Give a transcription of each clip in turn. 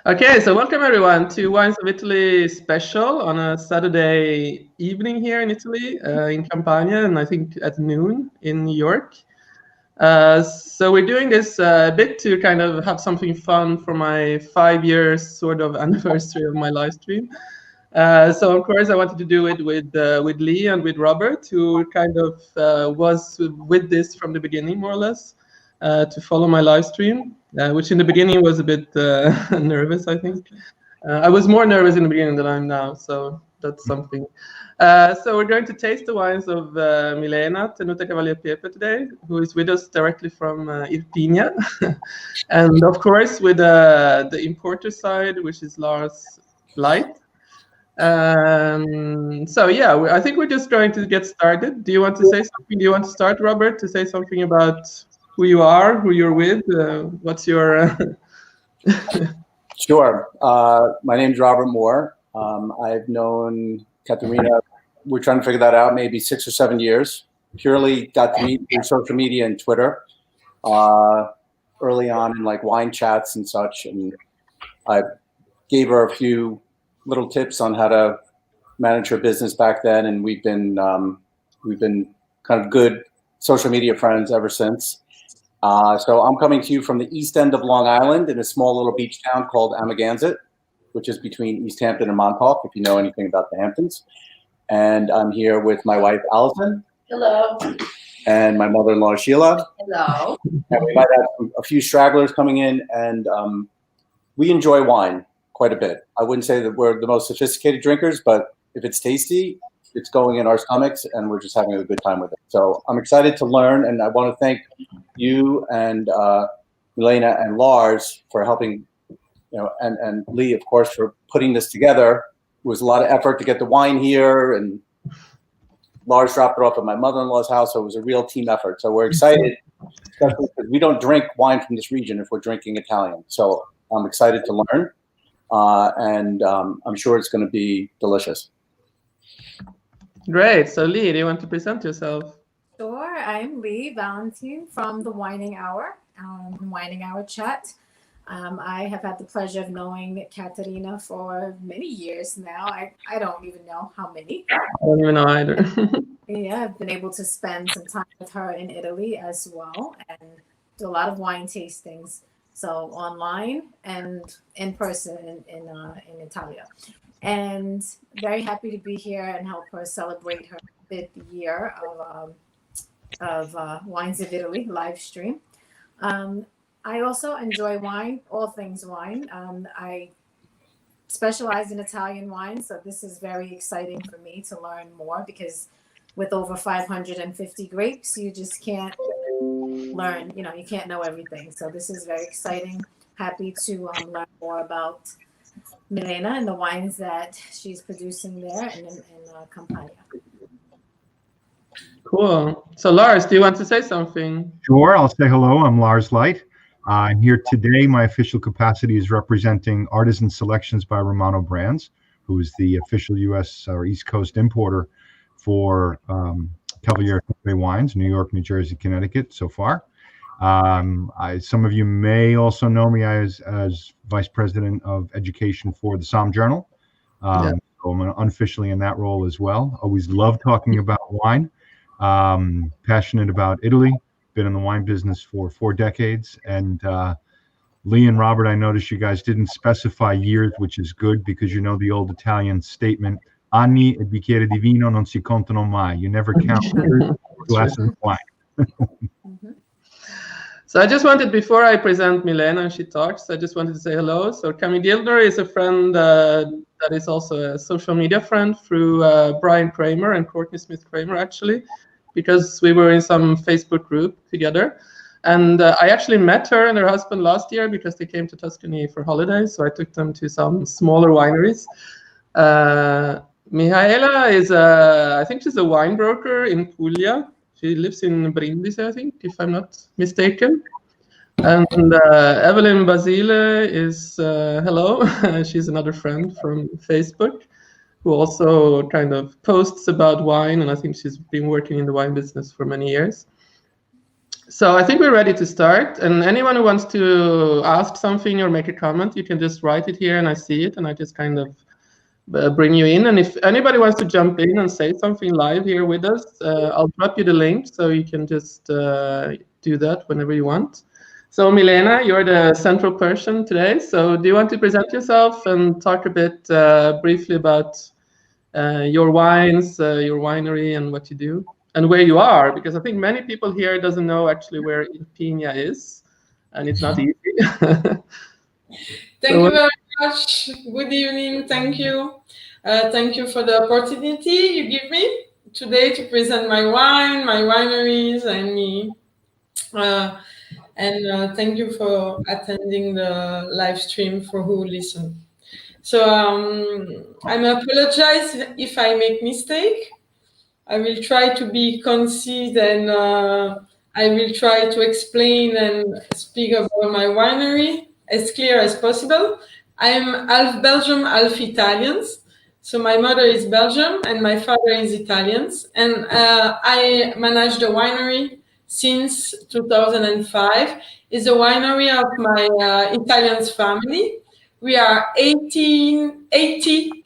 Okay, so welcome everyone to Wines of Italy special on a Saturday evening here in Italy, in Campania, and I think at noon in New York. So we're doing this a bit to kind of have something fun for my 5 years sort of anniversary of my live stream. So of course I wanted to do it with Lee and with Robert, who kind of was with this from the beginning more or less, to follow my live stream, which in the beginning was a bit nervous, I think. I was more nervous in the beginning than I'm now, so that's something. So we're going to taste the wines of Milena Tenuta Cavalier Pepe today, who is with us directly from Irpinia. And of course with the importer side, which is Lars Leicht. So yeah, I think we're just going to get started. Do you want to say something? Do you want to start, Robert, to say something about who you are, who you're with? What's your... Sure. My name's Robert Moore. I've known Katerina, we're trying to figure that out, maybe 6 or 7 years. Purely got to meet through social media and Twitter early on in like wine chats and such. And I gave her a few little tips on how to manage her business back then. And we've been kind of good social media friends ever since. So I'm coming to you from the east end of Long Island in a small little beach town called Amagansett, which is between East Hampton and Montauk, if you know anything about the Hamptons. And I'm here with my wife, Allison. Hello. And my mother-in-law, Sheila. Hello. And we might have a few stragglers coming in, and we enjoy wine quite a bit. I wouldn't say that we're the most sophisticated drinkers, but if it's tasty, it's going in our stomachs, and we're just having a good time with it. So I'm excited to learn, and I want to thank you and Milena and Lars for helping, and Lee, of course, for putting this together. It was a lot of effort to get the wine here, and Lars dropped it off at my mother-in-law's house, so it was a real team effort. So we're excited, especially because we don't drink wine from this region if we're drinking Italian. So I'm excited to learn, and I'm sure it's going to be delicious. Great. So Lee, do you want to present yourself? Sure. I'm Lee Valentine from the Whining Hour, Whining Hour chat. I have had the pleasure of knowing Katerina for many years now. I don't even know how many. I don't even know either. Yeah, I've been able to spend some time with her in Italy as well and do a lot of wine tastings. So online and in person in Italia. And very happy to be here and help her celebrate her 5th year of Wines of Italy live stream. I also enjoy wine, all things wine. I specialize in Italian wine, so this is very exciting for me to learn more because with over 550 grapes, you just can't learn, you can't know everything. So this is very exciting. Happy to learn more about Milena and the wines that she's producing there in Campania. Cool. So Lars, do you want to say something? Sure, I'll say hello. I'm Lars Leicht. I'm here today. My official capacity is representing Artisan Selections by Romano Brands, who is the official U.S. or East Coast importer for Cavalier Pepe wines, New York, New Jersey, Connecticut so far. Some of you may also know me as Vice President of Education for the Somm Journal. So I'm unofficially in that role as well. Always love talking about wine. Passionate about Italy. Been in the wine business for 4 decades. And Lee and Robert, I noticed you guys didn't specify years, which is good because you know the old Italian statement, anni e bicchiere di vino non si contano mai. You never count glasses of wine. So I just wanted, before I present Milena and she talks, I just wanted to say hello. So Camille Gilder is a friend that is also a social media friend through Brian Kramer and Courtney Smith Kramer, actually, because we were in some Facebook group together. And I actually met her and her husband last year because they came to Tuscany for holidays. So I took them to some smaller wineries. Mihaela is I think she's a wine broker in Puglia. She lives in Brindisi, I think, if I'm not mistaken. And Evelyn Basile is, hello. She's another friend from Facebook who also kind of posts about wine. And I think she's been working in the wine business for many years. So I think we're ready to start. And anyone who wants to ask something or make a comment, you can just write it here and I see it and I just kind of bring you in. And if anybody wants to jump in and say something live here with us, I'll drop you the link so you can just do that whenever you want. So Milena, you're the central person today. So do you want to present yourself and talk a bit briefly about your wines, your winery, and what you do, and where you are? Because I think many people here doesn't know actually where Irpinia is, and it's not easy. Thank you very much. Good evening. Thank you. Thank you for the opportunity you give me today to present my wine, my wineries, and me. And thank you for attending the live stream for who listen. So I apologize if I make mistake. I will try to be concise and I will try to explain and speak about my winery as clear as possible. I'm half Belgium, half Italian. So my mother is Belgium and my father is Italian. And I manage the winery since 2005. It's a winery of my Italian family. We are 80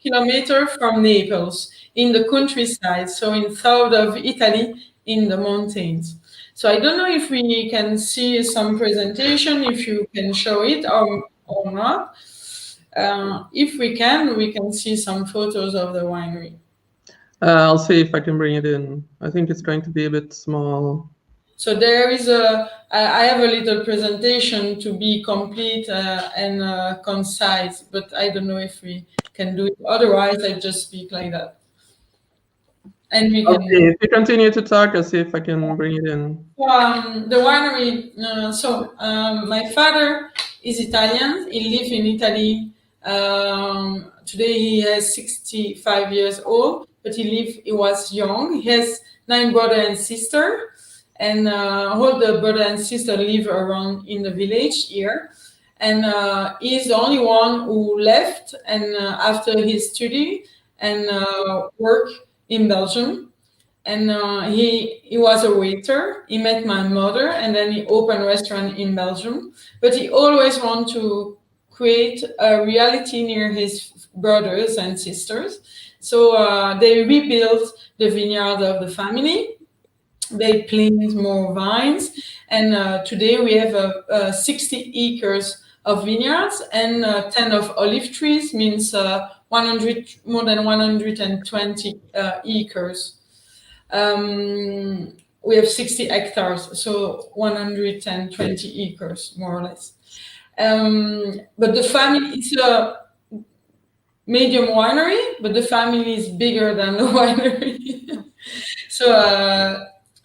kilometers from Naples in the countryside, so in south of Italy in the mountains. So I don't know if we can see some presentation, if you can show it or not. If we can see some photos of the winery. I'll see if I can bring it in. I think it's going to be a bit small. So there is I have a little presentation to be complete and concise, but I don't know if we can do it. Otherwise, I just speak like that. And we can. Okay, if you continue to talk, I'll see if I can bring it in. The winery. My father is Italian. He lives in Italy. Today he has 65 years old, but he was young. He has 9 brothers and sisters. And all the brother and sister live around in the village here. And he's the only one who left and after his study and work in Belgium. And he was a waiter. He met my mother and then he opened a restaurant in Belgium. But he always wanted to create a reality near his brothers and sisters. So they rebuilt the vineyard of the family. They plant more vines, and today we have 60 acres of vineyards and 10 of olive trees, means more than 120 acres. We have 60 hectares, so 120 acres, more or less. But the family is a medium winery, but the family is bigger than the winery. So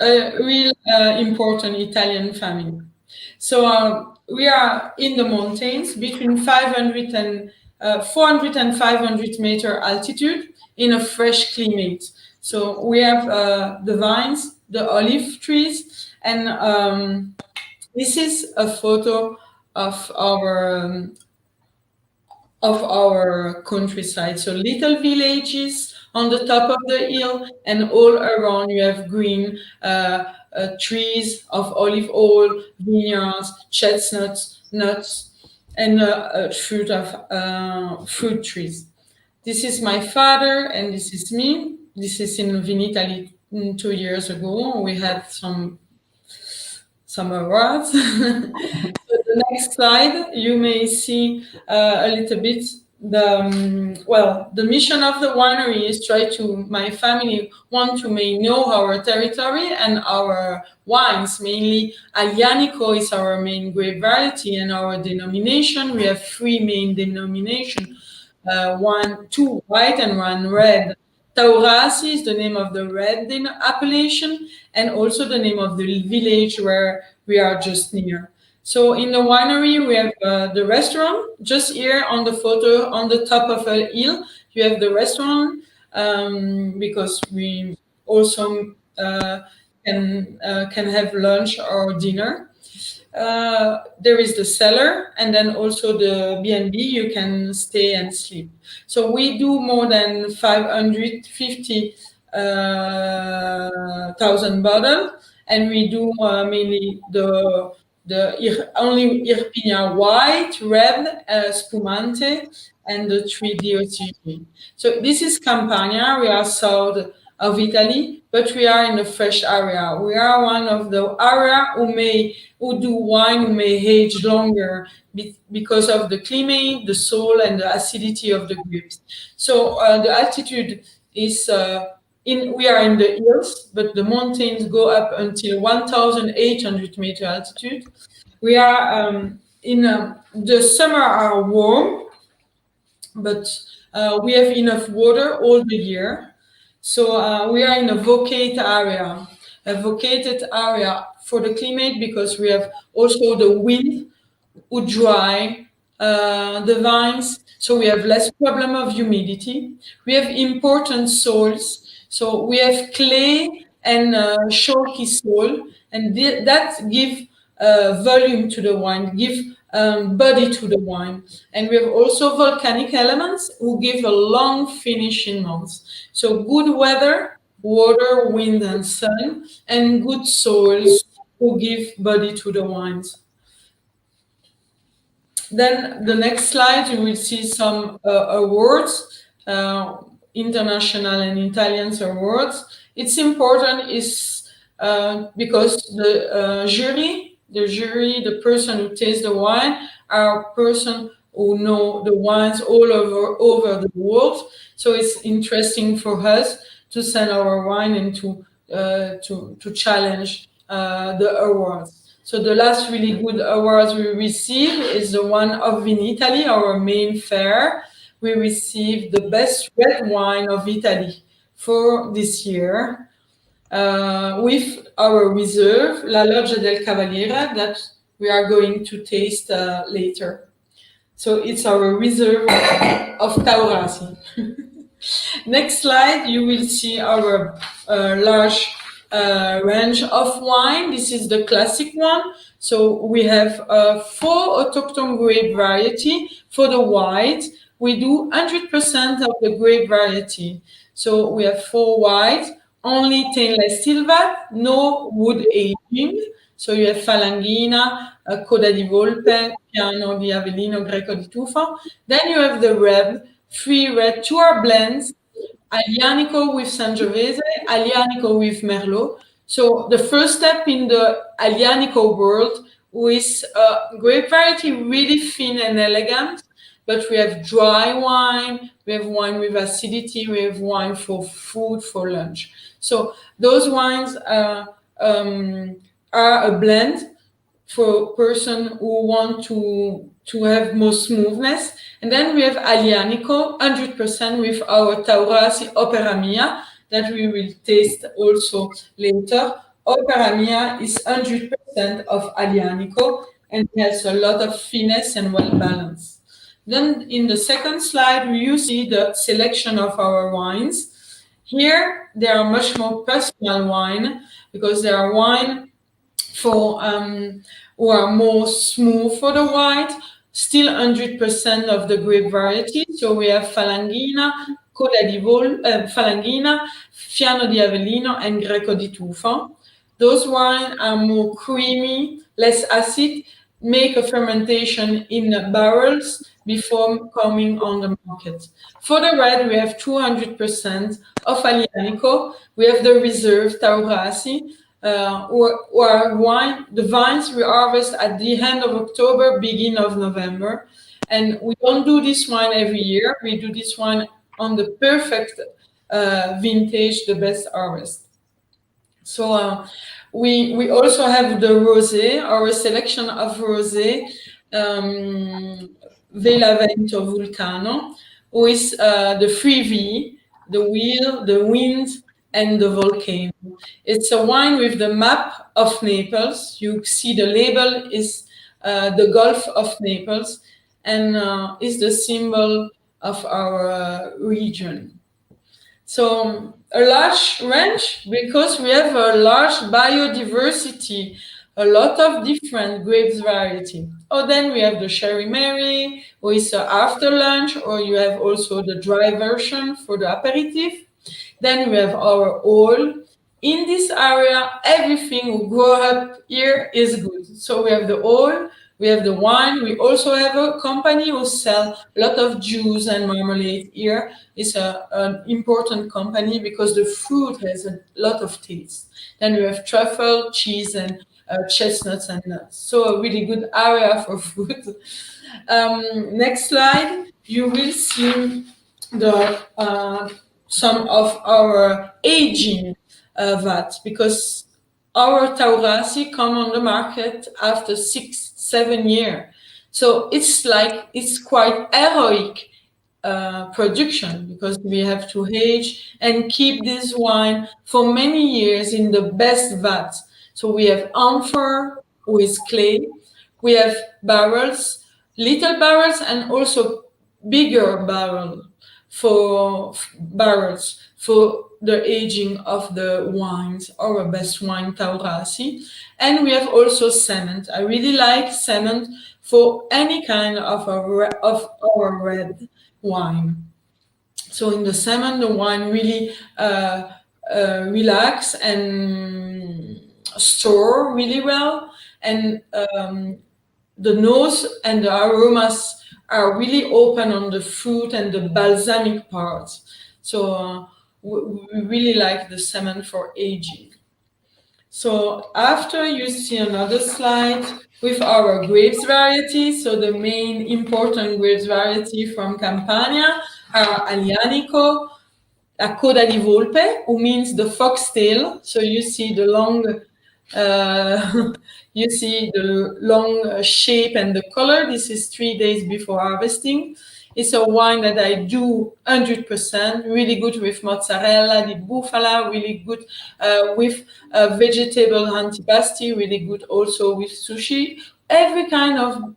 a real important Italian family. So we are in the mountains between 400 and 500 meter altitude in a fresh climate. So we have the vines, the olive trees, and this is a photo of our countryside. So little villages on the top of the hill, and all around you have green trees of olive oil, vineyards, chestnuts, nuts, and fruit trees. This is my father, and this is me. This is in Vinitaly 2 years ago. We had some awards. So the next slide, you may see a little bit the mission of the winery is my family want to know our territory and our wines. Mainly Aglianico is our main grape variety, and our denomination, we have 3 main denominations, 2 white and 1 red. Taurasi is the name of the red appellation, and also the name of the village where we are just near. So in the winery, we have the restaurant. Just here on the photo, on the top of a hill, you have the restaurant, because we also can have lunch or dinner. There is the cellar, and then also the B&B, you can stay and sleep. So we do more than 550,000 bottles, and we do mainly only Irpinia white, red, Spumante, and the 3 DOCG. So this is Campania. We are south of Italy, but we are in the fresh area. We are one of the area who do wine who may age longer because of the climate, the soil, and the acidity of the grapes. So the altitude is we are in the hills, but the mountains go up until 1,800 meter altitude. We are the summer are warm, but we have enough water all the year. So we are in a vocated area for the climate, because we have also the wind who dry the vines, so we have less problem of humidity. We have important soils, so we have clay and chalky soil, and that give volume to the wine, give body to the wine. And we have also volcanic elements who give a long finish in months. So good weather, water, wind, and sun, and good soils who give body to the wines. Then the next slide, you will see some awards, international and Italian awards. It's important because the jury, the person who tastes the wine, are a person who know the wines all over the world. So it's interesting for us to send our wine and to challenge the awards. So the last really good awards we received is the one of Vinitaly, our main fair. We received the best red wine of Italy for this year, with our reserve, La Loggia del Cavaliere, that we are going to taste later. So it's our reserve of Taurasi. Next slide, you will see our large range of wine. This is the classic one. So we have 4 autochthone grape variety. For the white, we do 100% of the grape variety. So we have 4 white, only Stainless Silva, no wood aging. So you have Falanghina, Coda di Volpe, Piano di Avellino, Greco di Tufo. Then you have the red, 3 red, 2 are blends, Aglianico with Sangiovese, Aglianico with Merlot. So the first step in the Aglianico world with grape variety really thin and elegant, but we have dry wine, we have wine with acidity, we have wine for food, for lunch. So those wines are a blend for a person who want to have more smoothness. And then we have Aglianico, 100% with our Taurasi Opera Mia, that we will taste also later. Opera Mia is 100% of Aglianico and has a lot of finesse and well balanced. Then in the second slide, you see the selection of our wines. Here, they are much more personal wine, because they are wine for who are more smooth for the white, still 100% of the grape variety. So we have Falanghina, Coda di Falanghina, Fiano di Avellino, and Greco di Tufo. Those wines are more creamy, less acid, make a fermentation in barrels before coming on the market. For the red, we have 200% of Aglianico. We have the reserve Taurasi, or wine. The vines we harvest at the end of October, beginning of November. And we don't do this wine every year. We do this wine on the perfect vintage, the best harvest. So we also have the rosé, our selection of rosé, Velavento Vulcano, with the 3V, the wheel, the wind, and the volcano. It's a wine with the map of Naples. You see the label is the Gulf of Naples, and is the symbol of our region. So a large range, because we have a large biodiversity, a lot of different grapes variety. Or then we have the Sherry Mary with after lunch, or you have also the dry version for the aperitif. Then we have our oil in this area, everything who grow up here is good. So we have the oil, we have the wine. We also have a company who sell a lot of juice and marmalade here. It's an important company because the fruit has a lot of taste. Then we have truffle, cheese, and chestnuts and nuts. So a really good area for food. Next slide, you will see the some of our aging vats, because our Taurasi come on the market after 6-7 years. So it's quite heroic production, because we have to age and keep this wine for many years in the best vats. So we have amphor with clay, we have barrels, little barrels, and also bigger barrels for the aging of the wines, our best wine Taurasi. And we have also cement. I really like cement for any kind of our red wine. So in the cement, the wine really relax and store really well, and the nose and the aromas are really open on the fruit and the balsamic parts. So we really like the cement for aging. So after, you see another slide with our grapes variety. So the main important grapes variety from Campania are Aglianico, a Coda di Volpe, who means the foxtail. So you see the long shape and the color. This is 3 days before harvesting. It's a wine that I do 100%, really good with mozzarella di bufala, really good with vegetable antipasti, really good also with sushi. Every kind of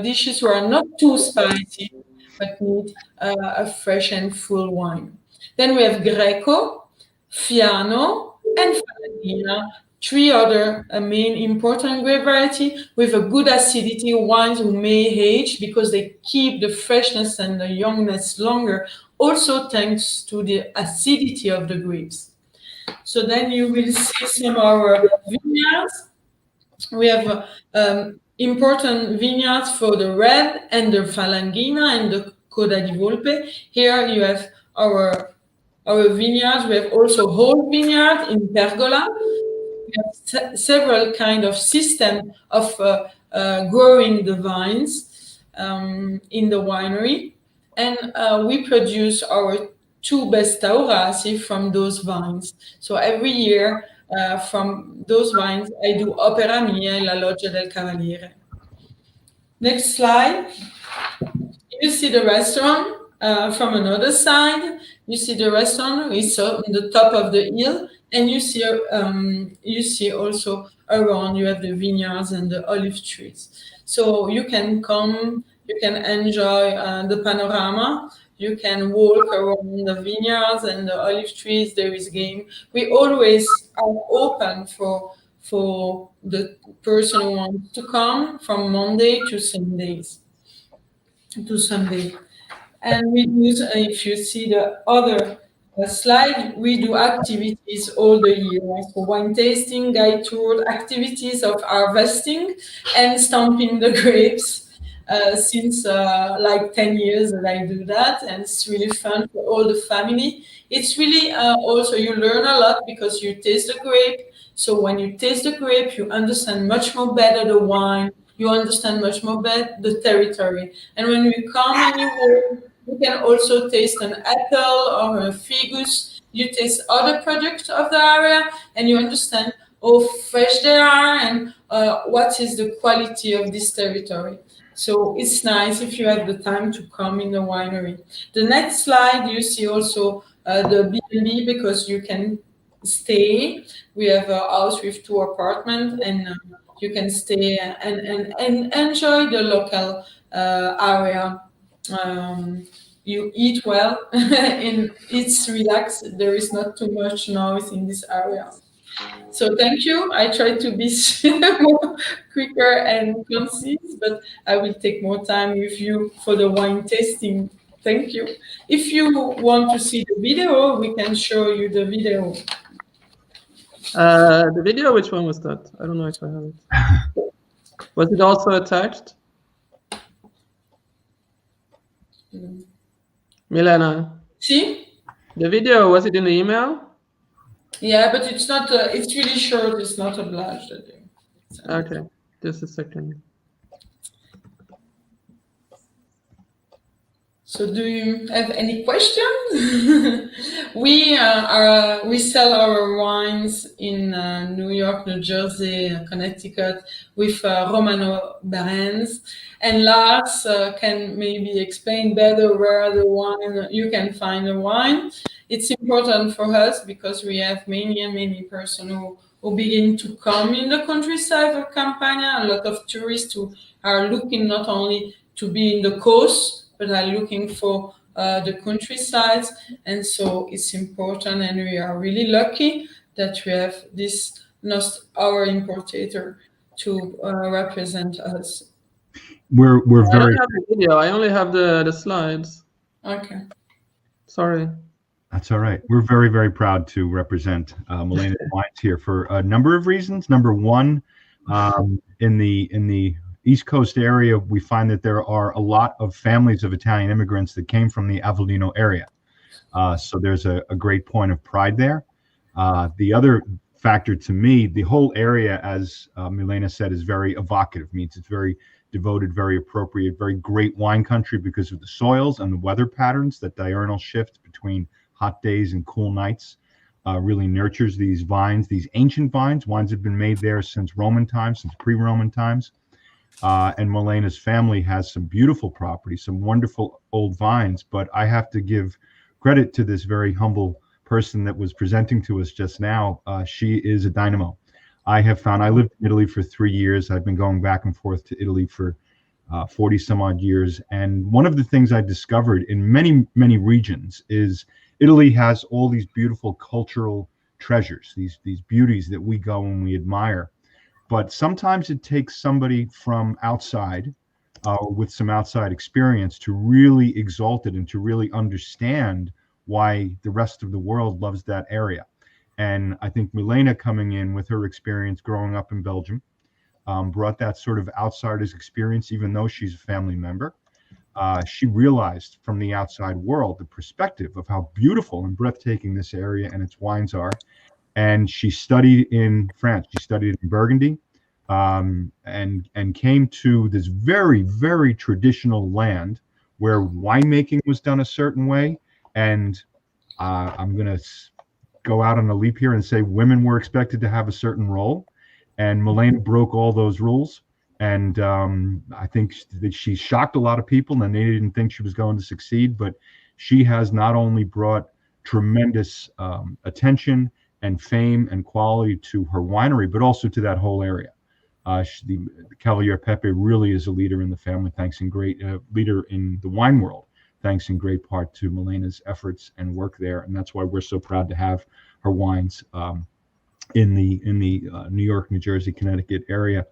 dishes who are not too spicy, but need a fresh and full wine. Then we have Greco, Fiano, and Falanina, 3 other main important grape variety with a good acidity, wines who may age because they keep the freshness and the youngness longer, also thanks to the acidity of the grapes. So then you will see some of our vineyards. We have important vineyards for the red and the Falangina and the Coda di Volpe. Here you have our vineyards. We have also whole vineyard in Pergola. We have several kind of system of growing the vines in the winery, and we produce our 2 best Taurasi from those vines. So every year from those vines, I do Opera Mia e La Loggia del Cavaliere. Next slide. You see the restaurant from another side. You see the restaurant is on the top of the hill, and you see also around you have the vineyards and the olive trees. So you can come, you can enjoy the panorama. You can walk around the vineyards and the olive trees. There is game. We always are open for the person who wants to come from Monday to Sunday. And we do, if you see the other slide, we do activities all the year. So wine tasting, guide tour, activities of harvesting and stamping the grapes. Since like 10 years that I do that, and it's really fun for all the family. It's really also, you learn a lot because you taste the grape. So when you taste the grape, you understand much more better the wine, you understand much more better the territory. And when you come and you can also taste an apple or a figus. You taste other products of the area, and you understand how fresh they are and what is the quality of this territory. So it's nice if you have the time to come in the winery. The next slide, you see also the B&B, because you can stay. We have a house with 2 apartments, and you can stay and enjoy the local area. You eat well, and it's relaxed. There is not too much noise in this area. So thank you. I try to be more quicker and concise, but I will take more time with you for the wine tasting. Thank you. If you want to see the video, we can show you the video. The video, which one was that? I don't know if I have it. Was it also attached? Milena? See? The video, was it in the email? Yeah, but it's not. It's really short. It's not obliged. Okay, just a second. So, do you have any questions? We sell our wines in New York, New Jersey, Connecticut with Romano brands, and Lars can maybe explain better where you can find the wine. It's important for us because we have many persons who begin to come in the countryside of Campania. A lot of tourists who are looking not only to be in the coast, but are looking for the countryside. And so it's important, and we are really lucky that we have our importer to represent us. We're I very. don't have the video. I only have the slides. Okay. Sorry. That's all right. We're very proud to represent Milena Wines here for a number of reasons. Number one, in the East Coast area, we find that there are a lot of families of Italian immigrants that came from the Avellino area. So there's a great point of pride there. The other factor to me, the whole area, as Milena said, is very evocative. Means it's very devoted, very appropriate, very great wine country because of the soils and the weather patterns. That diurnal shift between hot days and cool nights really nurtures these vines, these ancient vines. Wines have been made there since Roman times, since pre-Roman times. And Milena's family has some beautiful property, some wonderful old vines. But I have to give credit to this very humble person that was presenting to us just now. She is a dynamo. I lived in Italy for 3 years. I've been going back and forth to Italy for 40 some odd years. And one of the things I discovered in many regions is Italy has all these beautiful cultural treasures, these beauties that we go and we admire. But sometimes it takes somebody from outside with some outside experience to really exalt it and to really understand why the rest of the world loves that area. And I think Milena coming in with her experience growing up in Belgium brought that sort of outsider's experience, even though she's a family member. She realized from the outside world the perspective of how beautiful and breathtaking this area and its wines are. And she studied in France. She studied in Burgundy, and came to this very traditional land where winemaking was done a certain way. And I'm going to go out on a leap here and say women were expected to have a certain role. And Milena broke all those rules. And I think that she shocked a lot of people, and they didn't think she was going to succeed. But she has not only brought tremendous attention and fame and quality to her winery, but also to that whole area. The Cavalier Pepe really is a leader in the family, thanks in great leader in the wine world, thanks in great part to Milena's efforts and work there. And that's why we're so proud to have her wines in the New York, New Jersey, Connecticut area.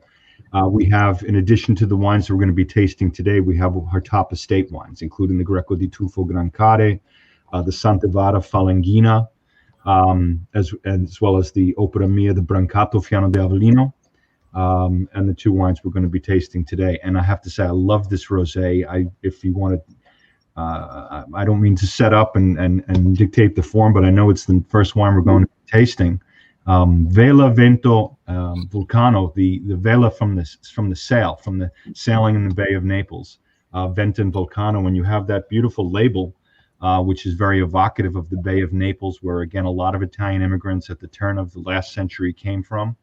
We have, in addition to the wines that we're going to be tasting today, we have her top estate wines, including the Greco di Tufo Grancare, the Santa Vara Falanghina, as well as the Opera Mia, the Brancato Fiano di Avellino, and the two wines we're going to be tasting today. And I have to say, I love this rosé. If you want to, I don't mean to set up and dictate the form, but I know it's the first wine we're going to be tasting. Vela Vento Vulcano, the vela from the sail, from the sailing in the Bay of Naples. Vento and Vulcano, when you have that beautiful label, which is very evocative of the Bay of Naples, where again a lot of Italian immigrants at the turn of the last century came from.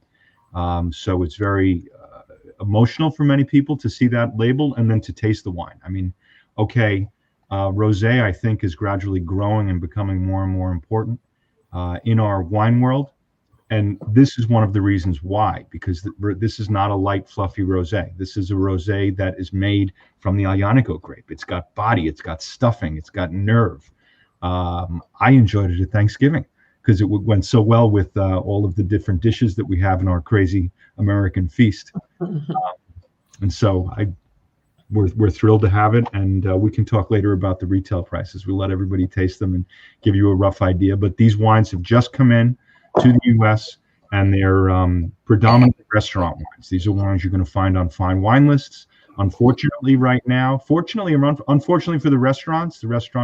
So it's very emotional for many people to see that label and then to taste the wine. I mean, okay, rosé I think is gradually growing and becoming more and more important in our wine world. And this is one of the reasons why, because this is not a light, fluffy rosé. This is a rosé that is made from the Aglianico grape. It's got body, it's got stuffing, it's got nerve. I enjoyed it at Thanksgiving because it went so well with all of the different dishes that we have in our crazy American feast. And so we're thrilled to have it, and we can talk later about the retail prices. We'll let everybody taste them and give you a rough idea. But these wines have just come in to the U.S. and they're predominantly restaurant wines. These are wines you're going to find on fine wine lists. Unfortunately, right now, fortunately or unfortunately for the restaurant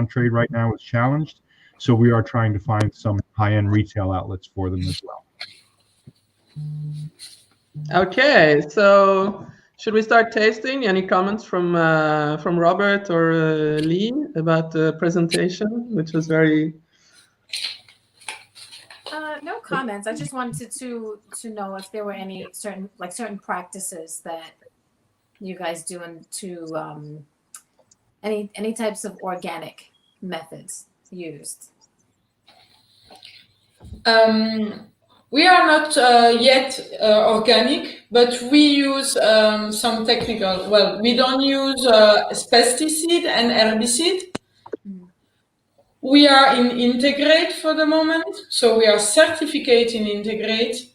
trade right now is challenged. So we are trying to find some high-end retail outlets for them as well. Okay, so should we start tasting? Any comments from Robert or Lee about the presentation, which was very... No comments. I just wanted to know if there were any certain practices that you guys do into any types of organic methods used. We are not yet organic, but we use some technical. Well, we don't use pesticide and herbicide. We are in integrate for the moment, so we are certificate in integrate.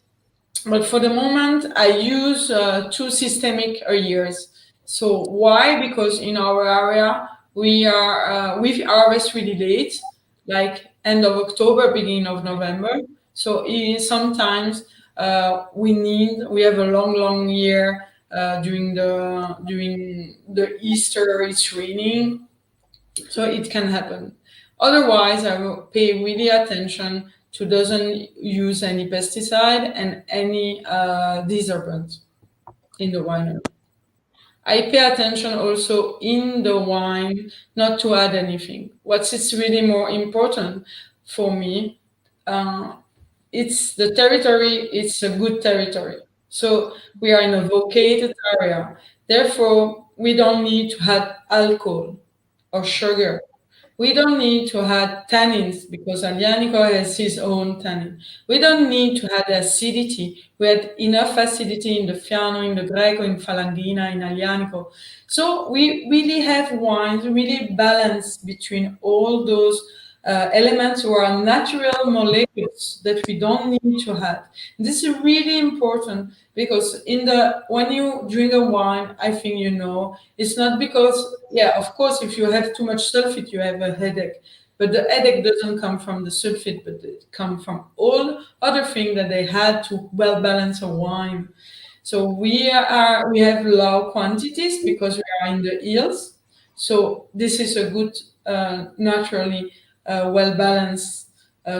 But for the moment, I use 2 systemic years. So why? Because in our area we harvest really late, like end of October, beginning of November. So sometimes we have a long year during the Easter. It's raining, so it can happen. Otherwise, I will pay really attention to doesn't use any pesticide and any disturbance in the winery. I pay attention also in the wine not to add anything. What is really more important for me, it's the territory, it's a good territory. So we are in a vocated area. Therefore, we don't need to add alcohol or sugar. We don't need to add tannins because Aglianico has his own tannin. We don't need to add acidity. We had enough acidity in the Fiano, in the Greco, in Falanghina, in Aglianico. So we really have wines really balanced between all those elements who are natural molecules that we don't need to add. This is really important because when you drink a wine, I think you know, it's not because, of course, if you have too much sulfate, you have a headache. But the headache doesn't come from the sulfate, but it comes from all other things that they had to well balance a wine. So we have low quantities because we are in the hills. So this is a good, naturally well-balanced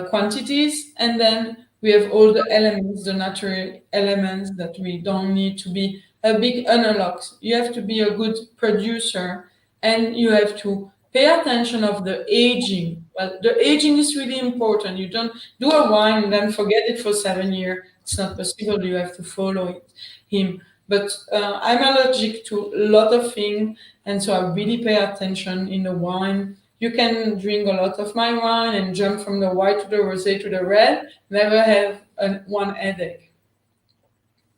quantities. And then we have all the elements, the natural elements that we don't need to be a big analogs. You have to be a good producer and you have to pay attention of the aging. Well, the aging is really important. You don't do a wine and then forget it for 7 years. It's not possible. You have to follow him. But I'm allergic to a lot of things, and so I really pay attention in the wine. You can drink a lot of my wine and jump from the white to the rosé to the red, never have one headache.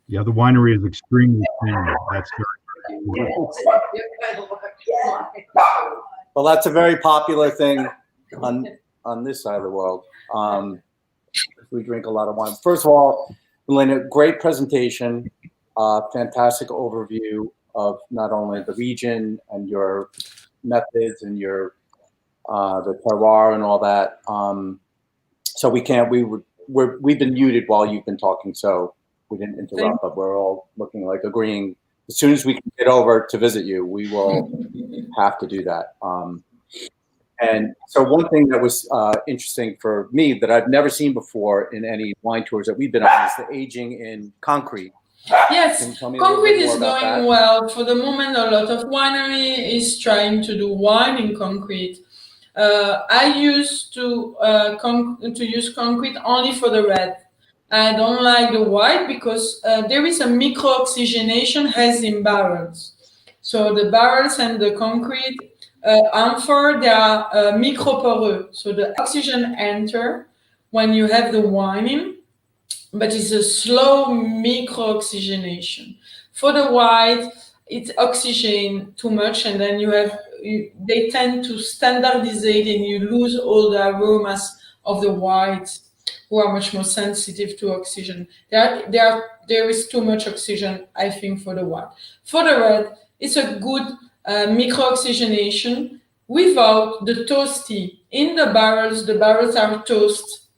Yeah, the winery is extremely clean. That's very important. Well, that's a very popular thing on this side of the world. We drink a lot of wine. First of all, Milena, great presentation, fantastic overview of not only the region and your methods and your the terroir and all that. So we've been muted while you've been talking, so we didn't interrupt, but we're all looking like agreeing. As soon as we can get over to visit you, we will have to do that. And so one thing that was interesting for me that I've never seen before in any wine tours that we've been on is the aging in concrete. Yes, concrete is going well. For the moment, a lot of winery is trying to do wine in concrete. I used to use concrete only for the red. I don't like the white because there is a micro-oxygenation as in barrels. So the barrels and the concrete amphor, they are microporeux. So the oxygen enter when you have the wine in, but it's a slow micro-oxygenation. For the white, it's oxygen too much, and then they tend to standardize and you lose all the aromas of the white, who are much more sensitive to oxygen. There is too much oxygen, I think, for the white. For the red, it's a good micro-oxygenation without the toasty. In the barrels are toast.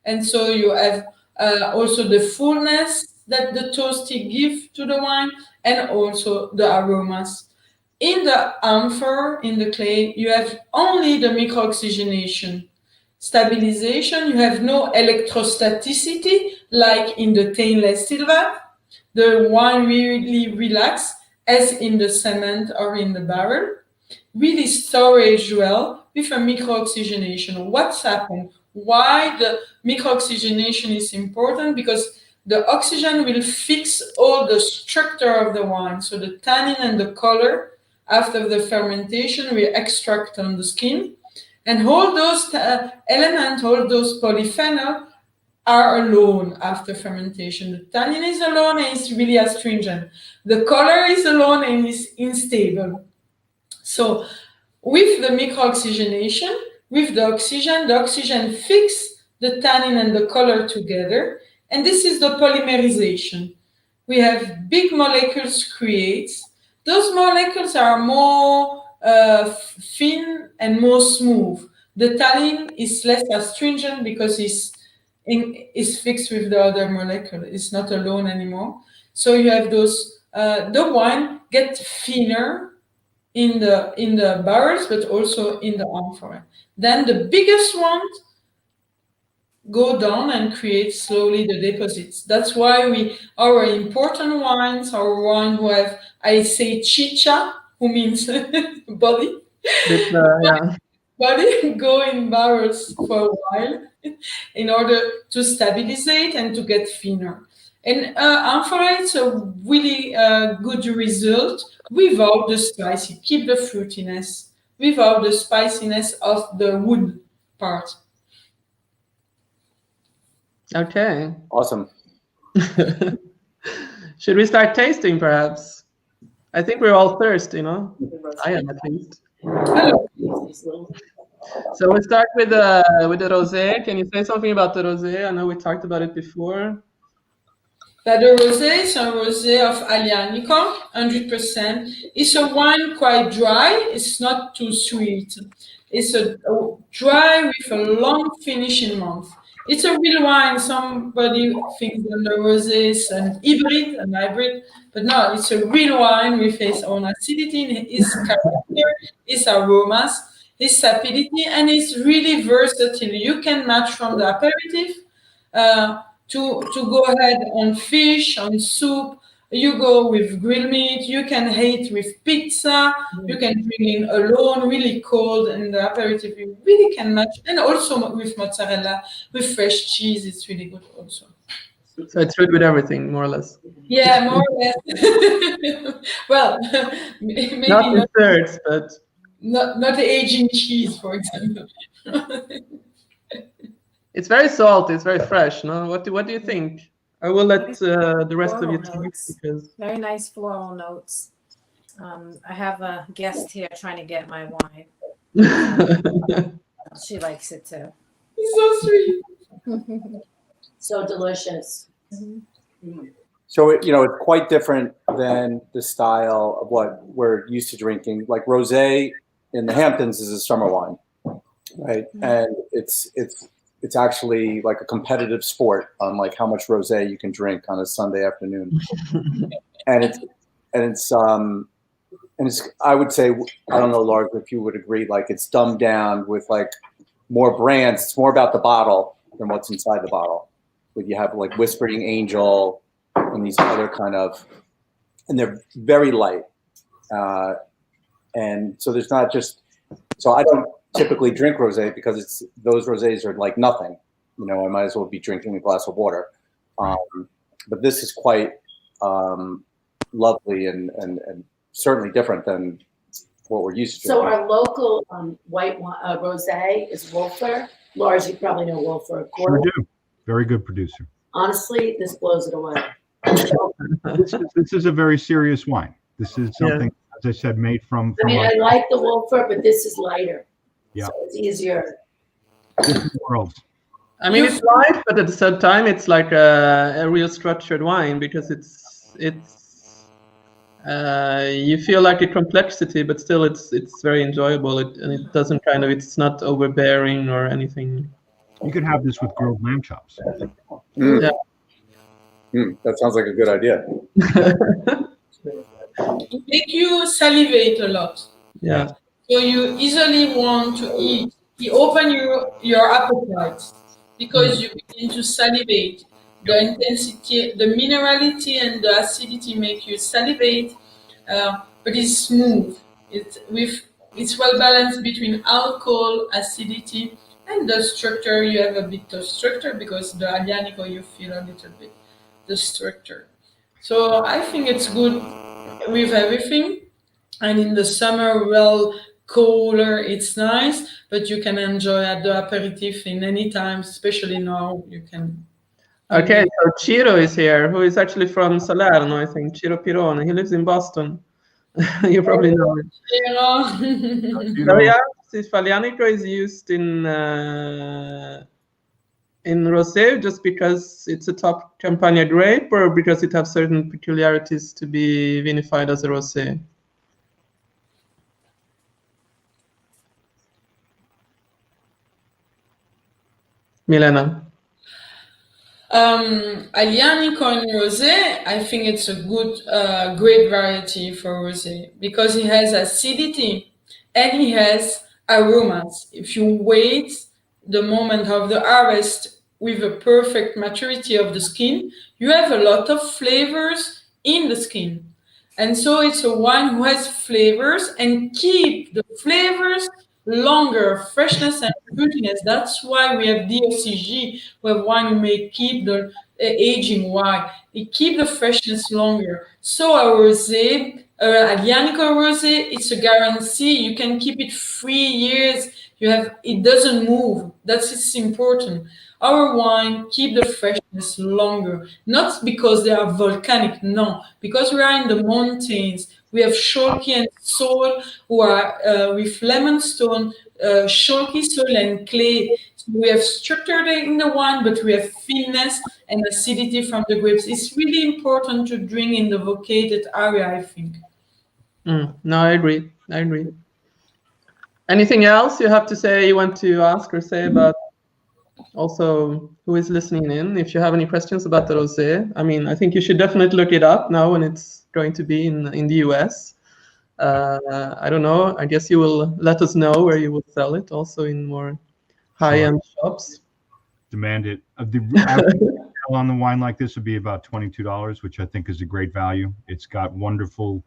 And so you have also the fullness that the toasty give to the wine, and also the aromas. In the amphor, in the clay, you have only the micro-oxygenation. Stabilization, you have no electrostaticity like in the stainless steel vat. The wine really relax as in the cement or in the barrel. Really storage well with a micro-oxygenation. What's happened? Why the micro-oxygenation is important? Because the oxygen will fix all the structure of the wine. So the tannin and the color after the fermentation will extract on the skin. And all those elements, all those polyphenols are alone after fermentation. The tannin is alone and it's really astringent. The color is alone and is unstable. So with the micro-oxygenation, with the oxygen fix the tannin and the color together. And this is the polymerization. We have big molecules creates. Those molecules are more thin and more smooth. The tannin is less astringent because it's fixed with the other molecule. It's not alone anymore. So you have those. The wine get thinner in the barrels, but also in the amphora. Then the biggest ones go down and create slowly the deposits. That's why our important wines, our wine who have, I say chicha, who means body. Yeah. Body go in barrels for a while in order to stabilize and to get thinner. And amphora, it's a really good result without the spicy. Keep the fruitiness without the spiciness of the wood part. Okay. Awesome. Should we start tasting, perhaps? I think we're all thirsty, no? I am, at least. So we'll start with the rosé. Can you say something about the rosé? I know we talked about it before. But the rosé is a rosé of Aglianico, 100%. It's a wine quite dry. It's not too sweet. It's a dry with a long finishing month. It's a real wine. Somebody thinks that the rosé is an hybrid, but no, it's a real wine with its own acidity, its character, its aromas, its sapidity, and it's really versatile. You can match from the aperitif to go ahead on fish, on soup. You go with grilled meat. You can eat with pizza. You can bring in alone, really cold, and the aperitif you really can match. And also with mozzarella, with fresh cheese, it's really good also. So it's good with everything, more or less. Yeah, more or less. Well, maybe not desserts, but not aging cheese, for example. It's very salty. It's very fresh. No, what do you think? I will let the rest of you talk because very nice floral notes. I have a guest here trying to get my wine. She likes it too. It's so sweet. So delicious. Mm-hmm. So it's quite different than the style of what we're used to drinking. Like rosé in the Hamptons is a summer wine, right? Mm-hmm. And it's actually like a competitive sport on like how much rosé you can drink on a Sunday afternoon. and it's I would say, I don't know, Lars, if you would agree, like it's dumbed down with like more brands. It's more about the bottle than what's inside the bottle. Like you have like Whispering Angel and these other kind of, and they're very light. And so there's not just, so I don't typically drink rosé because those rosés are like nothing. I might as well be drinking a glass of water. But this is quite lovely and certainly different than what we're used to. So our local white rosé is Wolfer. Lars, you probably know Wolfer. Sure do. Very good producer. Honestly, this blows it away. This is a very serious wine. This is something, as I said, made from I like the Wolfer, but this is lighter. Yeah. So it's easier. Different worlds. I mean, it's light, but at the same time, it's like a real structured wine because it's you feel like a complexity, but still it's very enjoyable. And it doesn't it's not overbearing or anything. You could have this with grilled lamb chops. Yeah. That sounds like a good idea. It makes you salivate a lot. Yeah. So you easily want to eat. You open your appetite because you begin to salivate. The intensity, the minerality and the acidity make you salivate, but it's smooth. It's well balanced between alcohol, acidity, and the structure. You have a bit of structure because the Aglianico you feel a little bit the structure. So I think it's good with everything. And in the summer, well, cooler, it's nice, but you can enjoy at the aperitif in any time, especially now. You can. Okay, so Ciro is here, who is actually from Salerno, I think. Ciro Pirone. He lives in Boston. You probably know it. Aglianico is used in rosé just because it's a top Campania grape, or because it has certain peculiarities to be vinified as a rosé? Milena. Aglianico in rosé, I think it's a good, great variety for rosé because it has acidity and it has aromas. If you wait the moment of the harvest with a perfect maturity of the skin, you have a lot of flavors in the skin. And so it's a wine who has flavors and keep the flavors longer, freshness and fruitiness. That's why we have DOCG, we have wine who may keep the aging wine. It keep the freshness longer. So a rosé, Aglianico rosé, it's a guarantee. You can keep it 3 years. It doesn't move. It's important. Our wine keep the freshness longer, not because they are volcanic, no, because we are in the mountains. We have chalky and soil who are with lemon stone, chalky soil and clay. So we have structure in the wine, but we have thinness and acidity from the grapes. It's really important to drink in the vocated area, I think. No, I agree. Anything else you have to say, you want to ask or say about also who is listening in? If you have any questions about the rosé, I mean, I think you should definitely look it up now when it's going to be in the US. I don't know. I guess you will let us know where you will sell it, also in more high-end shops. Demand it. The average on the wine like this would be about $22, which I think is a great value. It's got wonderful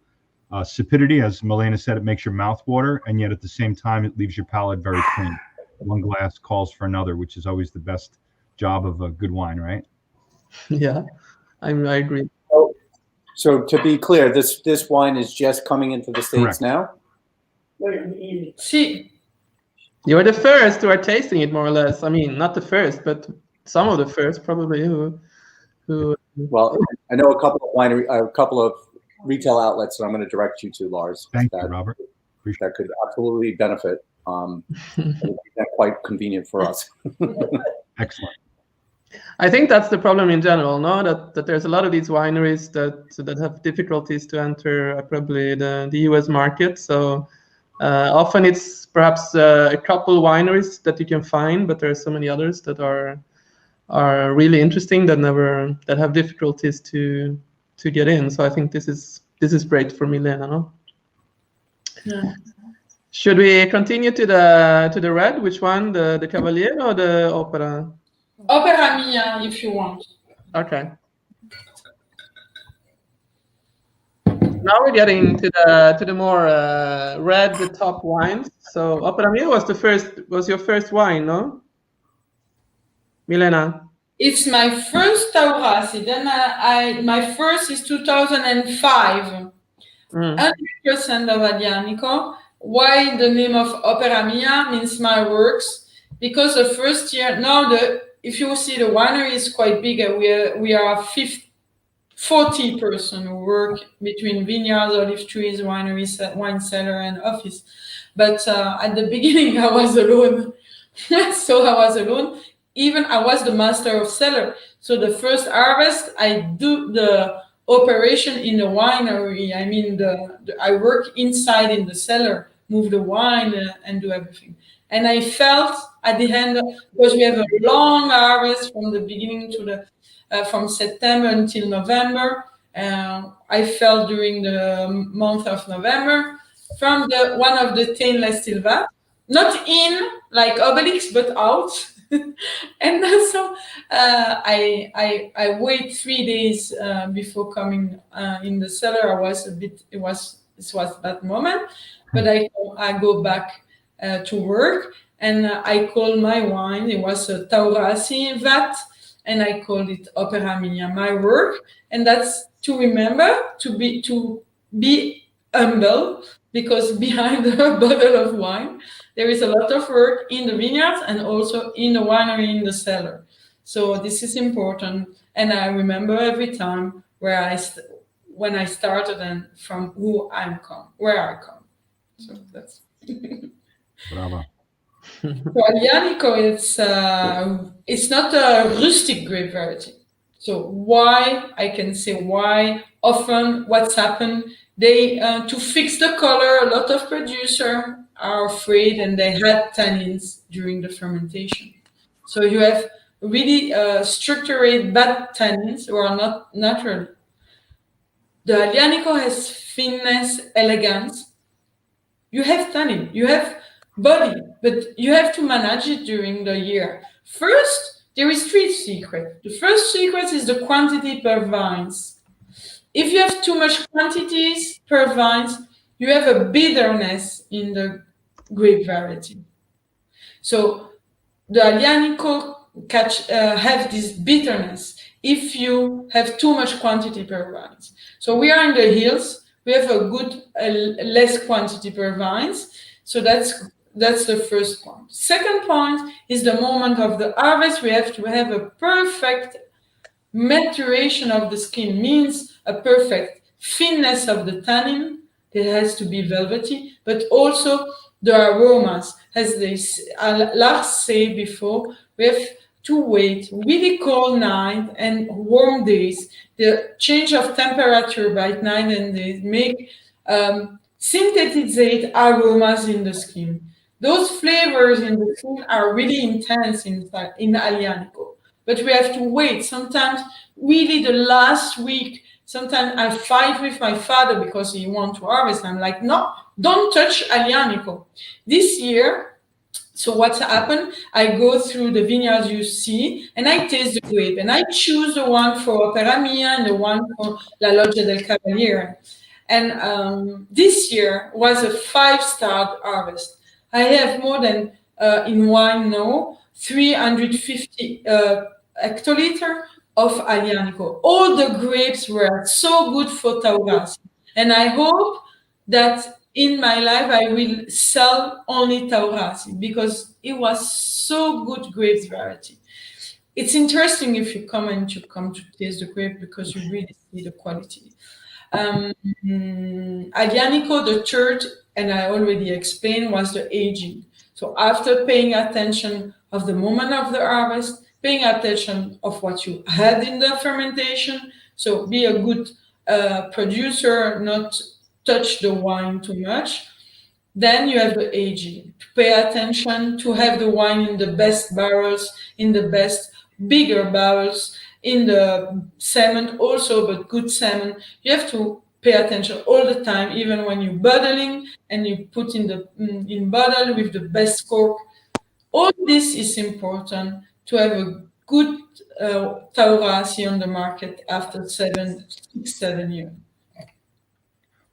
sapidity, as Milena said. It makes your mouth water, and yet at the same time, it leaves your palate very clean. One glass calls for another, which is always the best job of a good wine, right? Yeah, I agree. So to be clear, this wine is just coming into the States now? See, you're the first who are tasting it, more or less. I mean, not the first, but some of the first, probably. Who? Well, I know a couple of retail outlets that I'm going to direct you to, Lars. Thank you, Robert. That could absolutely benefit. That's quite convenient for us. Excellent. I think that's the problem in general, no? That there's a lot of these wineries that have difficulties to enter probably the US market. So often it's perhaps a couple wineries that you can find, but there are so many others that are really interesting that have difficulties to get in. So I think this is great for Milena, no? Yeah. Should we continue to the red? Which one, the Cavalier or the Opera? Opera Mia, if you want. Okay. Now we're getting to the more red, the top wines. So Opera Mia was your first wine, no? Milena. It's my first Taurasi. Then my first is 2005. 100% of Aglianico. Why the name of Opera Mia means my works? Because the first year, if you see the winery is quite big. We are 40 person who work between vineyards, olive trees, wineries, wine cellar, and office. But at the beginning, I was alone. So I was alone. Even I was the master of cellar. So the first harvest, I do the operation in the winery. I mean, I work inside in the cellar move the wine and do everything. And I felt at the end, because we have a long harvest from the beginning to the from September until November. I felt during the month of November from the one of the stainless steel vat, not in like Obelix, but out. And so I wait 3 days before coming in the cellar. I was a bit. It was that moment, but I go back to work, and I call my wine. It was a Taurasi vat, and I called it Opera Mia, my work, and that's to remember to be humble, because behind a bottle of wine there is a lot of work in the vineyards and also in the winery, in the cellar. So this is important, and I remember every time when I started and from where I come. So that's. Bravo. So Aglianico, it's not a rustic grape variety. So why, I can say why, often what's happened, they to fix the color, a lot of producers are afraid and they had tannins during the fermentation. So you have really structured bad tannins who are not natural. The Aglianico has fineness, elegance. You have tannin, you have body, but you have to manage it during the year. First, there is 3 secrets. The first secret is the quantity per vines. If you have too much quantities per vines, you have a bitterness in the grape variety. So the Aglianico have this bitterness if you have too much quantity per vines. So we are in the hills. We have a good less quantity per vines. So that's the first point. Second point is the moment of the harvest. We have to have a perfect maturation of the skin, means a perfect thinness of the tannin. It has to be velvety, but also the aromas, as Lars said before, we have to wait really cold night and warm days. The change of temperature by night and day make synthesized aromas in the skin. Those flavors in the skin are really intense in Aglianico. But we have to wait. Sometimes, really, the last week, sometimes I fight with my father because he wants to harvest. I'm like, no, don't touch Aglianico. This year, so what's happened? I go through the vineyards you see, and I taste the grape, and I choose the one for Opera Mia and the one for La Loggia del Cavaliere. And this year was a 5-star harvest. I have more than, in wine now, 350 hectoliter of Aglianico. All the grapes were so good for Taurasi. And I hope that in my life I will sell only Taurasi, because it was so good grapes variety. It's interesting if you come to taste the grape, because you really see the quality. Aglianico, the third, and I already explained, was the aging. So after paying attention of the moment of the harvest, paying attention of what you had in the fermentation, so be a good producer, not touch the wine too much. Then you have the aging. Pay attention to have the wine in the best barrels, in the best bigger barrels, in the salmon also, but good salmon. You have to pay attention all the time, even when you're bottling and you put in bottle with the best cork. All this is important to have a good Taurasi on the market after 6, 7 years.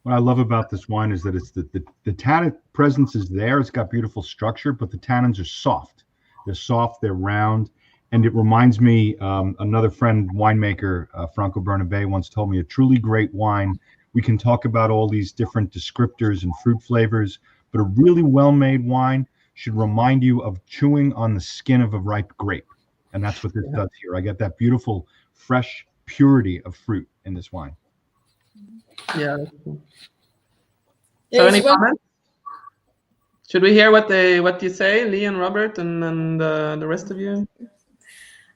What I love about this wine is that it's the tannin presence is there. It's got beautiful structure, but the tannins are soft. They're soft, they're round. And it reminds me, another friend, winemaker, Franco Bernabé, once told me, a truly great wine, we can talk about all these different descriptors and fruit flavors, but a really well-made wine should remind you of chewing on the skin of a ripe grape. And that's what this does here. I get that beautiful, fresh purity of fruit in this wine. Yeah. So any comments? Should we hear what you say, Lee and Robert, and the rest of you?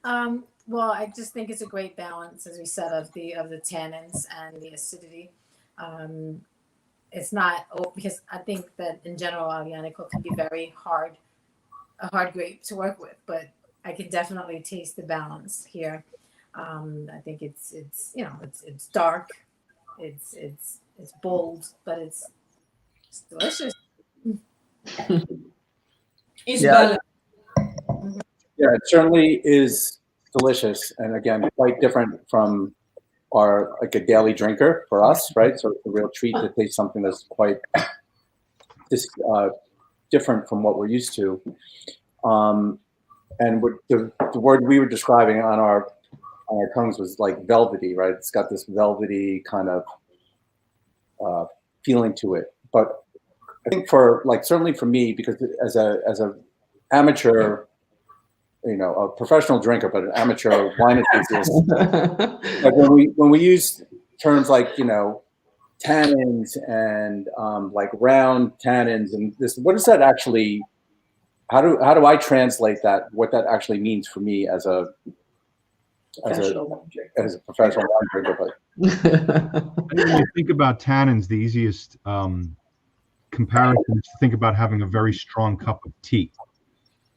Well, I just think it's a great balance, as we said, of the tannins and the acidity. it's not because I think that in general Aglianico can be very hard, a hard grape to work with, but I can definitely taste the balance here. I think it's it's dark, it's bold, but it's delicious. It's Yeah. balanced. Yeah, it certainly is delicious, and again, quite different from our like a daily drinker for us, right? So it's a real treat to taste something that's quite different from what we're used to. And the word we were describing on our tongues was like velvety, right? It's got this velvety kind of feeling to it. But I think certainly for me, because as a amateur, a professional drinker, but an amateur wine enthusiast, like when we use terms like tannins and like round tannins and this, what does that actually? How do I translate that? What that actually means for me as a professional wine drinker? But when you think about tannins, the easiest comparison is to think about having a very strong cup of tea.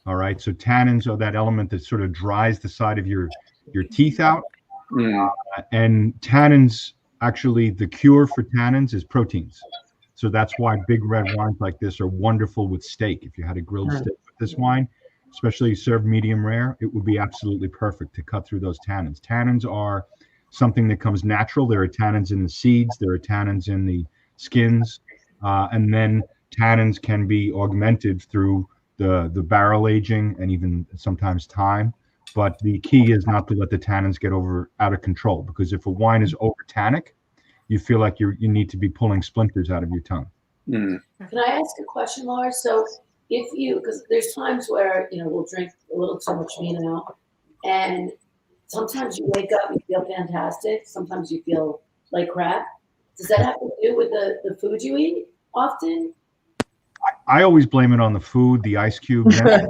All right, so tannins are that element that sort of dries the side of your teeth out, and tannins, actually, the cure for tannins is proteins. So that's why big red wines like this are wonderful with steak. If you had a grilled steak with this wine, especially served medium rare, it would be absolutely perfect to cut through those tannins. Tannins are something that comes natural. There are tannins in the seeds, there are tannins in the skins, and then tannins can be augmented through the barrel aging and even sometimes time. But the key is not to let the tannins get out of control, because if a wine is over tannic, you feel like you need to be pulling splinters out of your tongue. Can I ask a question, Lars? So because there's times where, we'll drink a little too much vino, and sometimes you wake up and you feel fantastic. Sometimes you feel like crap. Does that have to do with the food you eat often? I always blame it on the food, the ice cubes. How do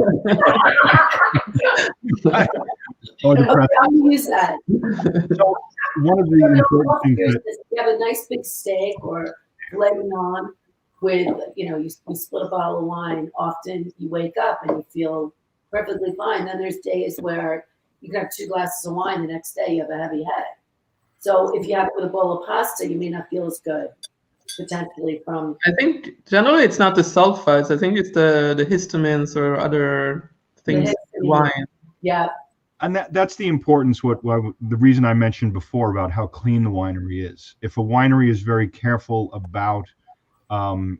you use that? So one of the important things that you have a nice big steak or filet mignon with, you split a bottle of wine. Often you wake up and you feel perfectly fine. Then there's days where you can have 2 glasses of wine. The next day you have a heavy head. So if you have it with a bowl of pasta, you may not feel as good. Potentially from. I think generally it's not the sulfites. I think it's the histamines or other things. Wine. Yeah. And that's the importance. The reason I mentioned before about how clean the winery is. If a winery is very careful about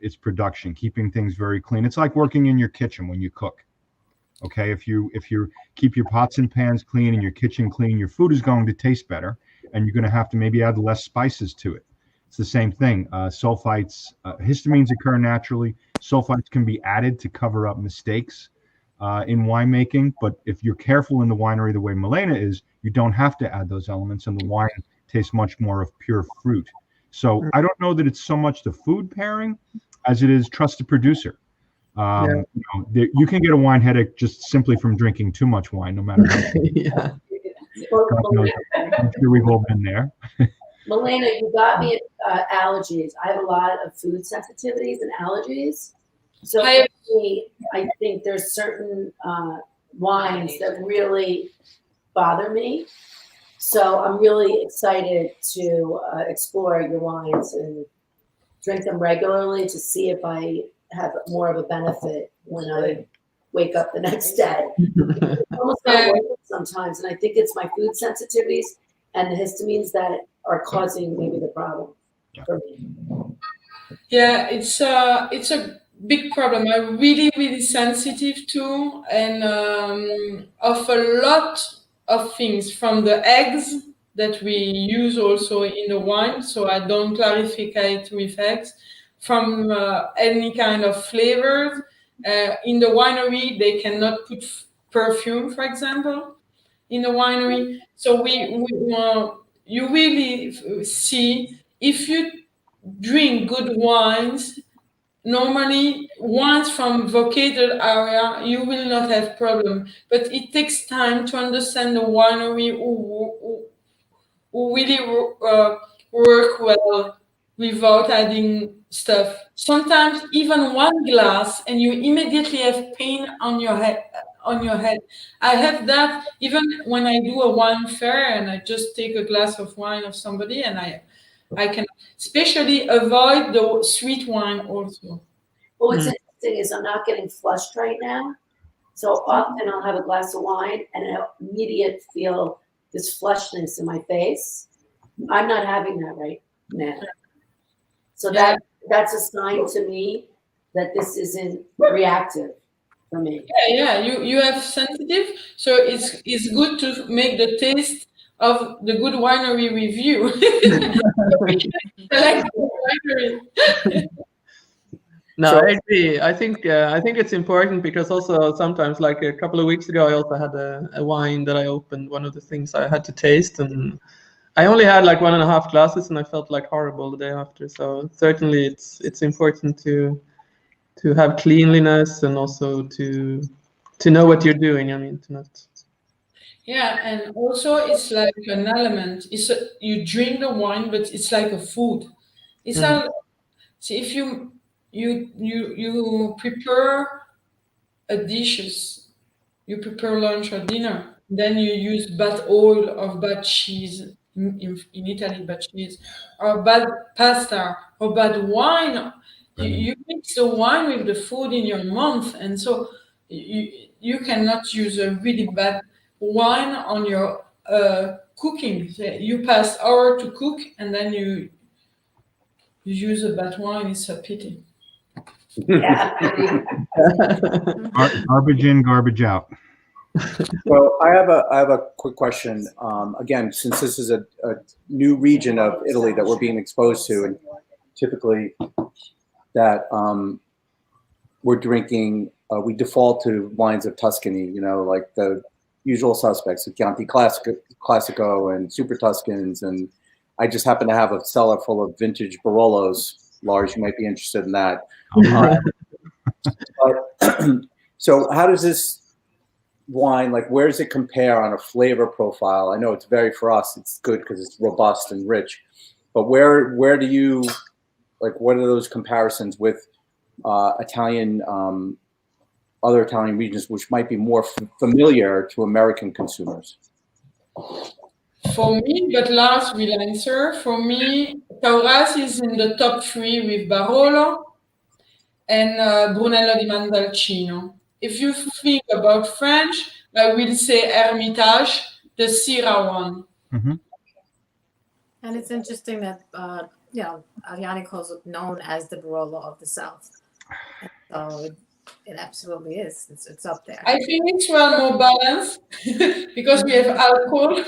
its production, keeping things very clean, it's like working in your kitchen when you cook. Okay, if you keep your pots and pans clean and your kitchen clean, your food is going to taste better, and you're going to have to maybe add less spices to it. It's the same thing. Sulfites, histamines occur naturally. Sulfites can be added to cover up mistakes in winemaking. But if you're careful in the winery the way Milena is, you don't have to add those elements, and the wine tastes much more of pure fruit. So I don't know that it's so much the food pairing as it is trust the producer. You can get a wine headache just simply from drinking too much wine, no matter how. I'm sure we've all been there. Milena, you got me at allergies. I have a lot of food sensitivities and allergies. So for me, I think there's certain wines that really bother me. So I'm really excited to explore your wines and drink them regularly to see if I have more of a benefit when I wake up the next day. It's almost not worth it sometimes, and I think it's my food sensitivities and the histamines that are causing maybe the problem for me. Yeah, it's a big problem. I'm really, really sensitive to, and of a lot of things, from the eggs that we use also in the wine, so I don't clarify it with eggs, from any kind of flavors. In the winery, they cannot put perfume, for example, in the winery. So you really see, if you drink good wines, normally wines from vocated area, you will not have problem. But it takes time to understand the winery who really work well without adding stuff. Sometimes even one glass, and you immediately have pain on your head. I have that even when I do a wine fair and I just take a glass of wine of somebody, and I can especially avoid the sweet wine also. Well, what's interesting is I'm not getting flushed right now. So often I'll have a glass of wine and I'll immediately feel this flushness in my face. I'm not having that right now. So that's a sign to me that this isn't reactive for me. Yeah, you have sensitive, so it's good to make the taste of the good winery review. Select the winery. No, So- I agree. I think it's important because also sometimes, like a couple of weeks ago, I also had a wine that I opened. One of the things I had to taste, and I only had like 1.5 glasses, and I felt like horrible the day after. So certainly, it's important to have cleanliness and also to know what you're doing. I mean, to not. Yeah, and also it's like an element. You drink the wine, but it's like a food. It's all. See, if you prepare a dishes, you prepare lunch or dinner, then you use bad oil or bad cheese in Italy, bad cheese, or bad pasta or bad wine. You mix the wine with the food in your mouth, and so you cannot use a really bad wine on your cooking. You pass hour to cook, and then you use a bad wine. It's a pity. Yeah. Garbage in, garbage out. So I have a quick question. Again, since this is a new region of Italy that we're being exposed to, and typically that we're drinking, we default to wines of Tuscany. You know, like the usual suspects, Chianti Classico and Super Tuscans, and I just happen to have a cellar full of vintage Barolos. Lars, you might be interested in that. So how does this wine, like, where does it compare on a flavor profile? I know it's very, for us, it's good because it's robust and rich, but where do you, like, what are those comparisons with Italian, other Italian regions, which might be more familiar to American consumers? For me, but Lars will answer. For me, Taurasi is in the top 3 with Barolo and Brunello di Montalcino. If you think about French, I will say Hermitage, the Syrah one. Mm-hmm. And it's interesting that Aglianico is known as the Barolo of the South. And so it absolutely is. It's up there. I think it's well more balanced because we have alcohol.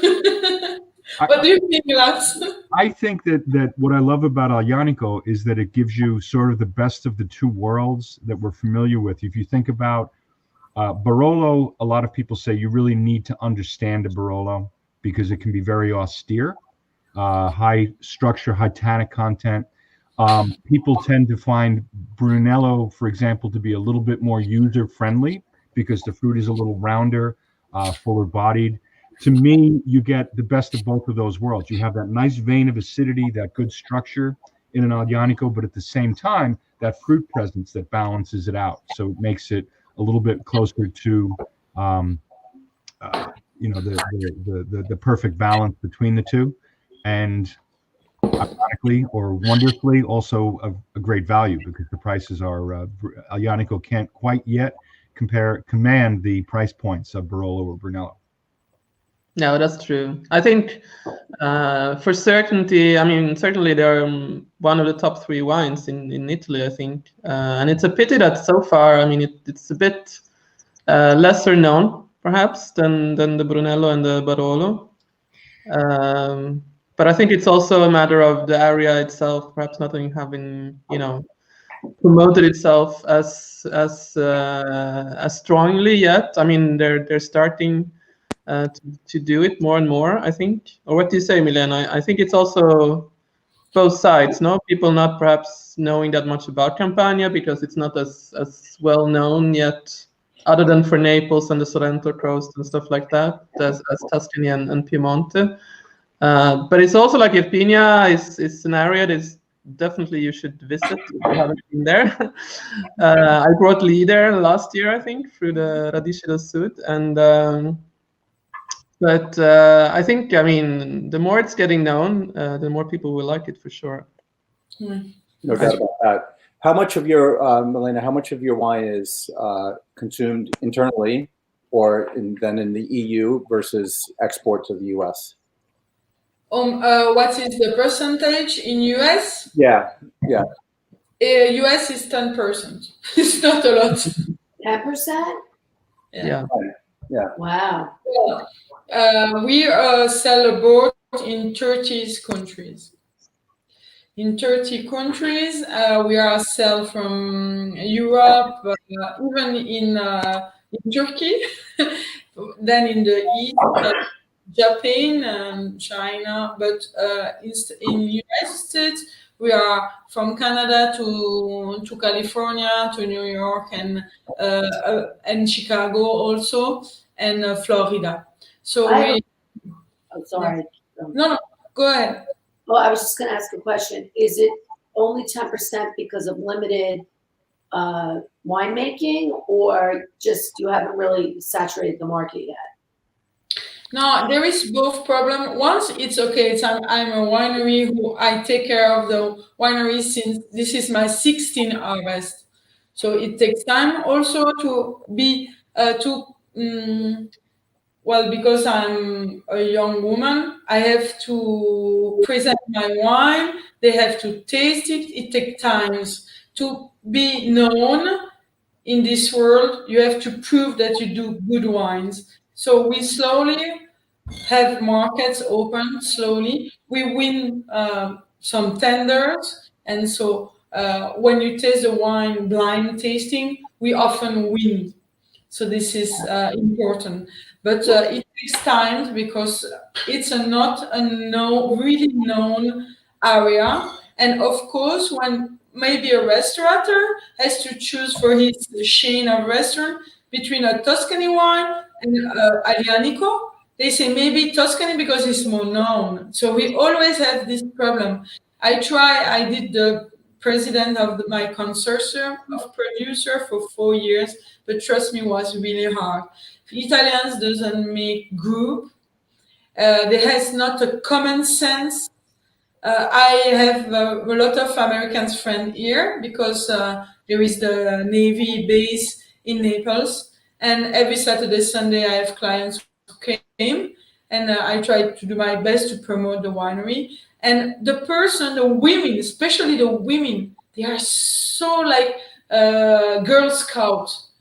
What do you think, Lars? I think that what I love about Aglianico is that it gives you sort of the best of the two worlds that we're familiar with. If you think about Barolo, a lot of people say you really need to understand a Barolo because it can be very austere, high structure, high tannic content. People tend to find Brunello, for example, to be a little bit more user-friendly because the fruit is a little rounder, fuller-bodied. To me, you get the best of both of those worlds. You have that nice vein of acidity, that good structure in an Aglianico, but at the same time, that fruit presence that balances it out. So it makes it a little bit closer to, the perfect balance between the two. And ironically or wonderfully, also a great value because the prices are, Aglianico can't quite yet command the price points of Barolo or Brunello. No, that's true. I think for certainty, I mean, certainly they're one of the top 3 wines in Italy, I think. And it's a pity that so far, I mean, it's a bit lesser known, perhaps, than the Brunello and the Barolo. But I think it's also a matter of the area itself, perhaps not having, promoted itself as strongly yet. I mean, they're starting to do it more and more, I think. Or what do you say, Milena? I think it's also both sides, no? People not perhaps knowing that much about Campania because it's not as well known yet, other than for Naples and the Sorrento coast and stuff like that, as Tuscany and Piemonte. But it's also like Irpinia is an area that's definitely you should visit if you haven't been there. I brought Lee there last year, I think, through the Radice do Sud, and but I think, I mean, the more it's getting known, the more people will like it for sure. No doubt about that. How much of your Milena? How much of your wine is consumed internally, or then in the EU versus export to the US? What is the percentage in US? Yeah. US is 10%. It's not a lot. 10%? Yeah. Wow. We sell abroad in 30 countries. In 30 countries, we are sell from Europe, even in Turkey, then in the East, Japan and China, but in United States, we are from Canada to California, to New York, and Chicago also, and Florida. So I'm sorry. No, go ahead. Well, I was just going to ask a question. Is it only 10% because of limited winemaking, or just you haven't really saturated the market yet? No, there is both problem. Once it's okay, I'm a winery who I take care of the winery since this is my 16th harvest. So it takes time also to be well, because I'm a young woman, I have to present my wine. They have to taste it. It takes time to be known in this world. You have to prove that you do good wines. So we slowly have markets open slowly. We win some tenders. And so when you taste the wine blind tasting, we often win. So this is important. But it takes time because it's not a really known area. And of course, when maybe a restaurateur has to choose for his chain of restaurant between a Tuscany wine and Aglianico, they say maybe Tuscany because it's more known. So we always have this problem. I did the president of my consortium of producer for 4 years, but trust me, it was really hard. Italians doesn't make group. There has not a common sense. I have a lot of Americans friends here because there is the Navy base in Naples. And every Saturday, Sunday, I have clients who came. And I try to do my best to promote the winery. And the women, especially the women, they are so like Girl Scouts.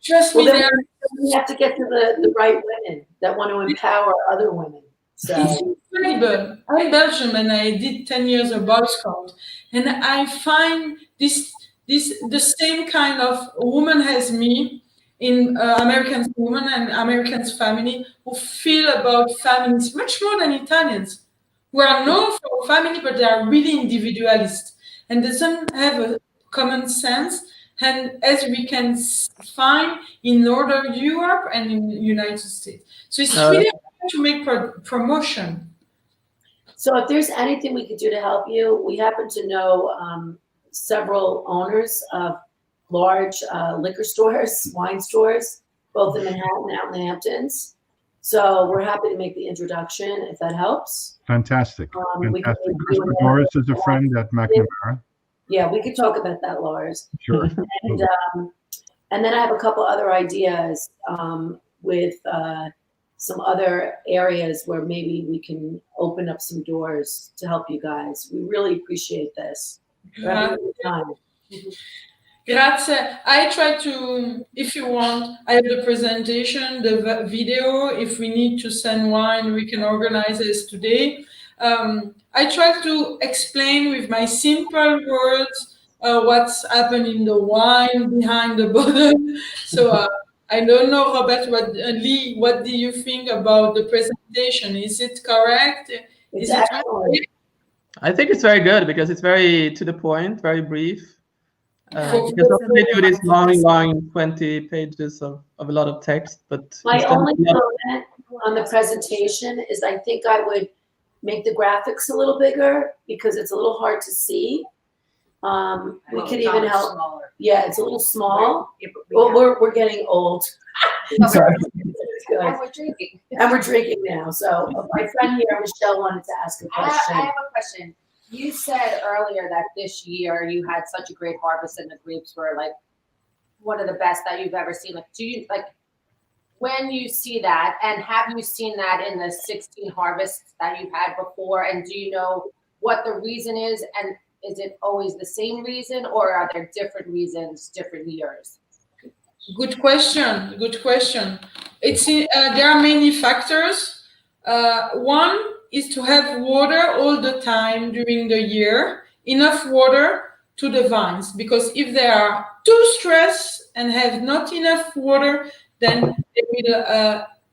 Trust me, we have to get to the right women that want to empower other women. So it's incredible. I'm Belgium and I did 10 years of Boy Scout, and I find the same kind of woman as me in American women and Americans family who feel about families much more than Italians, who are known for family, but they are really individualist and doesn't have a common sense. And as we can find in Northern Europe and in the United States. So it's really hard to make promotion. So if there's anything we could do to help you, we happen to know several owners of large liquor stores, wine stores, both in Manhattan and out in the Hamptons. So we're happy to make the introduction if that helps. Fantastic. Fantastic. Chris Doris is a friend at McNamara. Yeah, we could talk about that, Lars. Sure. And then I have a couple other ideas with some other areas where maybe we can open up some doors to help you guys. We really appreciate this. Grazie. I try to, if you want, I have the presentation, the video. If we need to send wine, we can organize this today. I try to explain with my simple words what's happening in the wine behind the bottle. So I don't know, Robert, Lee, what do you think about the presentation? Is it correct? Is it right? I think it's very good because it's very to the point, very brief. Because often they do this long 20 pages of a lot of text. But my only comment on the presentation is I think I would make the graphics a little bigger because it's a little hard to see. We could even help. Smaller. Yeah, it's a little small. Well, we're getting old. Sorry. And we're drinking. And we're drinking now. So my friend here, Michelle, wanted to ask a question. I have a question. You said earlier that this year you had such a great harvest and the grapes were like one of the best that you've ever seen. Like, do you like when you see that, and have you seen that in the 16 harvests that you've had before? And do you know what the reason is? And is it always the same reason, or are there different reasons, different years? Good question. Good question. It's there are many factors. One is to have water all the time during the year, enough water to the vines, because if they are too stressed and have not enough water, then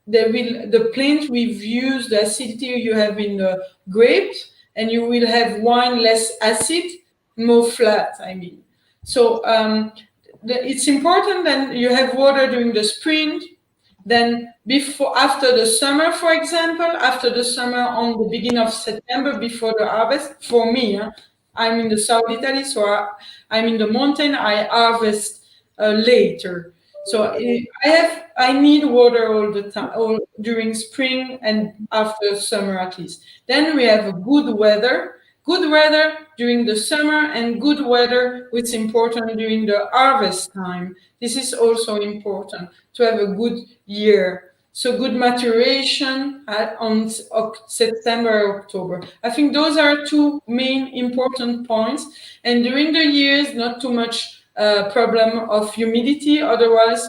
the plant will use the acidity you have in the grapes, and you will have wine less acid, more flat, I mean. So it's important that you have water during the spring, then after the summer, for example, after the summer on the beginning of September, before the harvest. For me, I'm in the South Italy, so I'm in the mountain, I harvest later. So I need water all the time, during spring and after summer at least. Then we have a good weather during the summer, and good weather, which is important during the harvest time. This is also important to have a good year. So good maturation on September, October. I think those are two main important points. And during the years, not too much problem of humidity. Otherwise,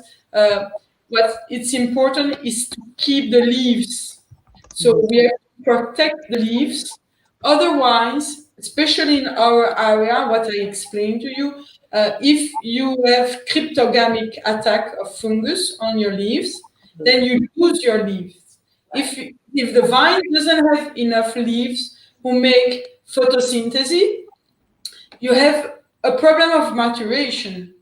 what it's important is to keep the leaves. So we have to protect the leaves. Otherwise, especially in our area, what I explained to you, if you have cryptogamic attack of fungus on your leaves, then you lose your leaves. If the vine doesn't have enough leaves who make photosynthesis, you have a problem of maturation.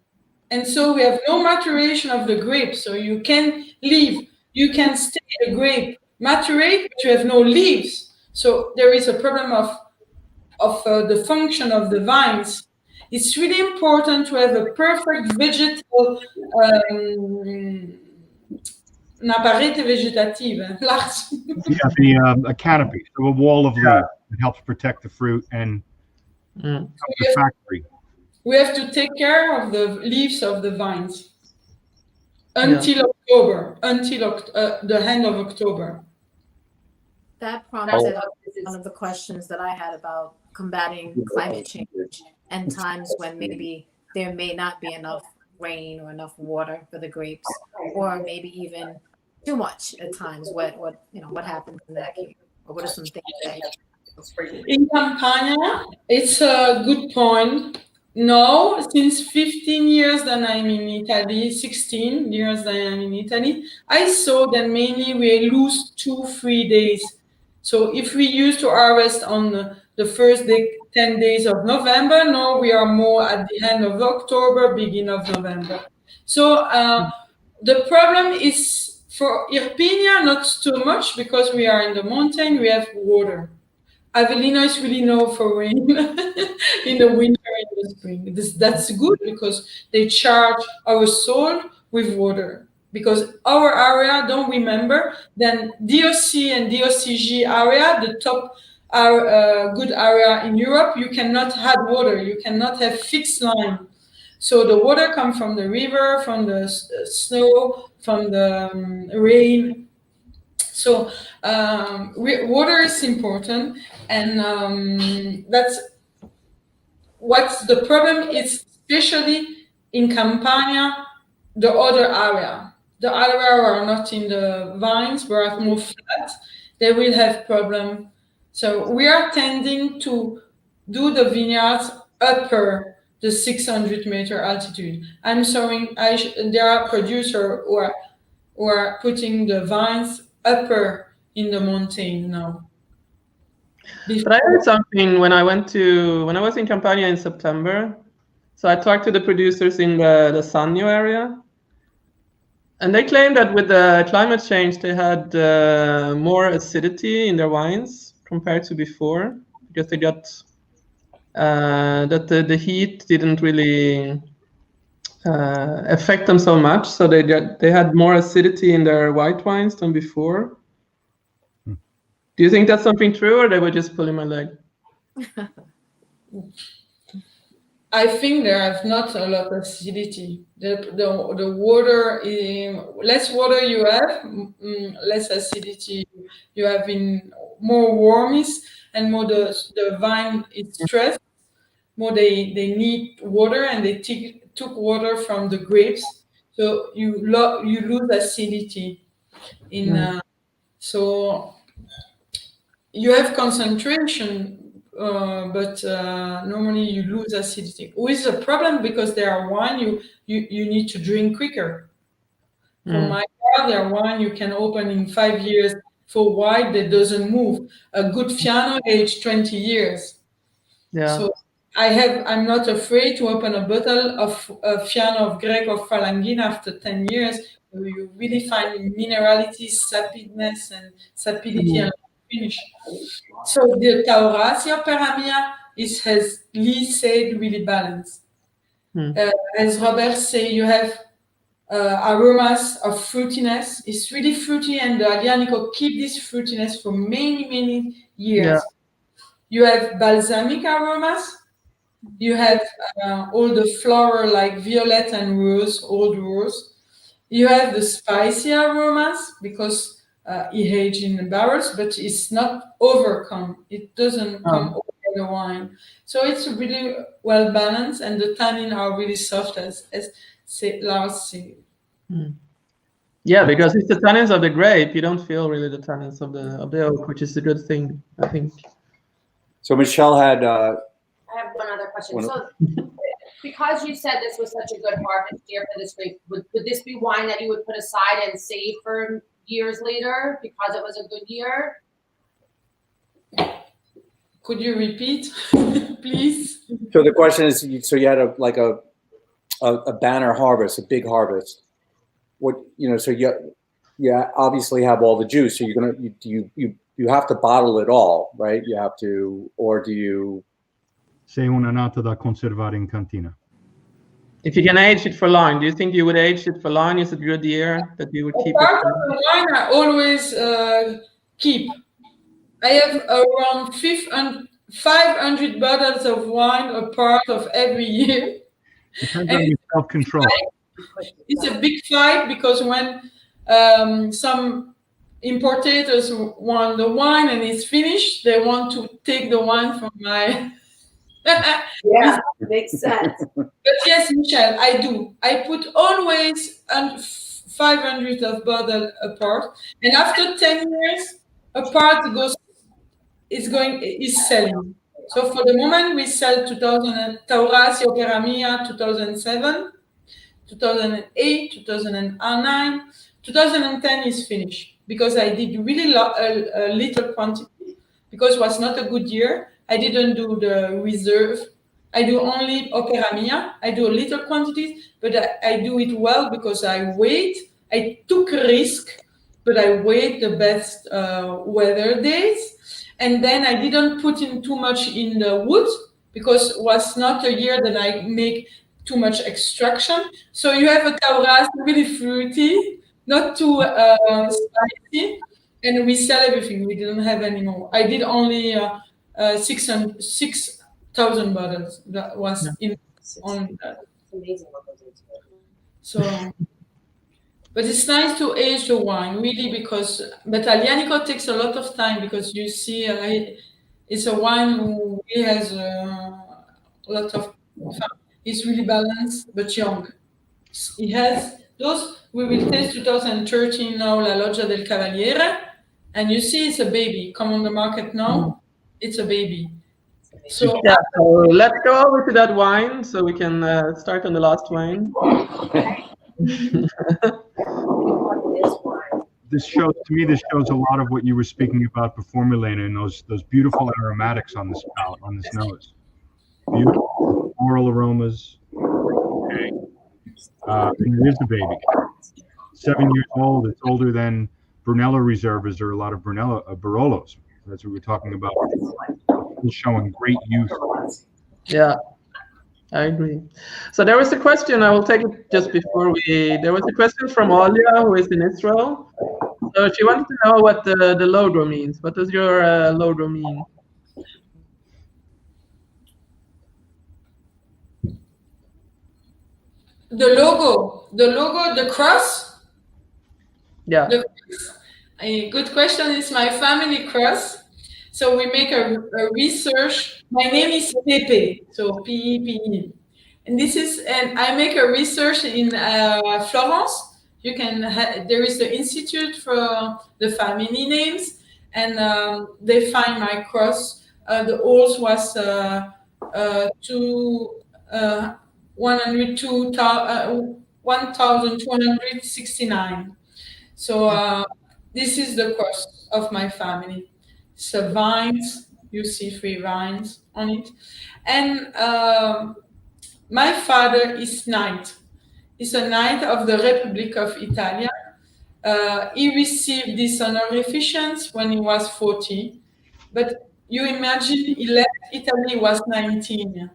And so we have no maturation of the grape. So you can leave, you can stay the grape, maturate, but you have no leaves. So there is a problem of the function of the vines. It's really important to have a perfect vegetal una parete vegetativa. Yeah, a canopy, so a wall of leaves that helps protect the fruit and the factory. We have to take care of the leaves of the vines until October, until the end of October. That prompted one of the questions that I had about combating climate change and times when maybe there may not be enough rain or enough water for the grapes, or maybe even too much at times. What happens in that case? Or what are some things that in Campania? It's a good point. No, since 15 years that I'm in Italy, 16 years that I'm in Italy, I saw that mainly we lose 2-3 days. So if we used to harvest on the first 10 days of November, now we are more at the end of October, beginning of November. So the problem is for Irpinia, not too much, because we are in the mountain, we have water. Avellino is really known for rain in the winter and the spring. That's good because they charge our soil with water. Because our area, don't remember, then DOC and DOCG area, the top good area in Europe, you cannot have water. You cannot have fixed line. So the water comes from the river, from the snow, from the rain. So water is important, and that's what's the problem is, especially in Campania, the other area. The other area are not in the vines, but are more flat. They will have problem. So we are tending to do the vineyards upper the 600-meter altitude. I'm sorry, there are producers who are putting the vines upper in the mountain now. But I heard something when I was in Campania in September. So I talked to the producers in the Sannio area, and they claimed that with the climate change, they had more acidity in their wines, compared to before, because they got that the heat didn't really affect them so much, so they had more acidity in their white wines than before. Do you think that's something true, or they were just pulling my leg? I think there is not a lot of acidity. The water, less water you have, less acidity you have, in more warmness, and more the vine is stressed. More they need water, and they took water from the grapes, so you lose acidity in. So you have concentration, but normally you lose acidity. With a problem, because there are wine you need to drink quicker. For my part, there are wine you can open in 5 years for white that doesn't move. A good Fiano aged 20 years. Yeah. So I'm not afraid to open a bottle of Fiano of Grec or Falangina after 10 years. Where you really find minerality, sapidness, and sapidity and finish. So the Taurasi Peramia is, as Lee said, really balanced. As Robert said, you have aromas of fruitiness. It's really fruity, and the Aglianico keep this fruitiness for many, many years. Yeah. You have balsamic aromas. You have all the floral like violet and rose, old rose. You have the spicy aromas, because it aged in the barrels, but it's not overcome. It doesn't come over the wine. So it's really well balanced, and the tannin are really soft, as Lars said. Yeah, because it's the tannins of the grape. You don't feel really the tannins of the oak, which is a good thing, I think. So Michelle had. I have one other question. So, because you said this was such a good harvest year for this grape, would this be wine that you would put aside and save for years later because it was a good year? Could you repeat, please? So the question is, so you had a banner harvest, a big harvest. What, so you obviously have all the juice. So you're gonna you have to bottle it all, right? You have to, or do you? Sei una nata da conservare in cantina. If you can age it for long, do you think you would age it for long? Is it a good year that you would keep it? Part of the wine I always keep. I have around 500 bottles of wine, a part of every year. Depends on your self-control. It's a big fight, because when some importators want the wine and it's finished, they want to take the wine from my... Yeah, makes sense. But yes, Michelle, I do. I put always 500 of bottle apart, and after 10 years, a part is selling. So for the moment, we sell 2000 Taurasi Peramia 2007, 2008, 2009, 2010 is finished, because I did really a little quantity, because it was not a good year. I didn't do the reserve. I do only Peramia. I do a little quantity, but I do it well, because I wait. I took a risk, but I wait the best weather days. And then I didn't put in too much in the wood, because it was not a year that I make too much extraction. So you have a Taurasi really fruity, not too spicy, and we sell everything. We didn't have any more. I did only 6,000 bottles. That was on that. Amazing. So, but it's nice to age the wine, really, but Aglianico takes a lot of time, because you see, it's a wine who really has a lot of. It's really balanced, but young. It has those. We will taste 2013 now, La Loggia del Cavaliere, and you see it's a baby. Come on the market now, it's a baby. So, yeah, so let's go over to that wine, so we can start on the last wine. This shows a lot of what you were speaking about before, Milena, and those beautiful aromatics on this palate, on this nose. Beautiful floral aromas. Okay. And it is a baby. 7 years old. It's older than Brunello reserves. There are a lot of Barolos. As we were talking about, showing great youth. Yeah, I agree. So there was a question, I will take it just before there was a question from Olya, who is in Israel. So she wanted to know what the logo means. What does your logo mean? The logo, the cross? Yeah. A good question. Is my family cross. So we make a research. My name is Pepe, so P-E-P-E. And I make a research in Florence. You can there is the institute for the family names, and they find my cross. The old was 1,269. So this is the cross of my family. So vines, you see 3 vines on it, and my father is knight. He's a knight of the Republic of Italy. He received this honorifice when he was 40, but you imagine he left Italy was 19.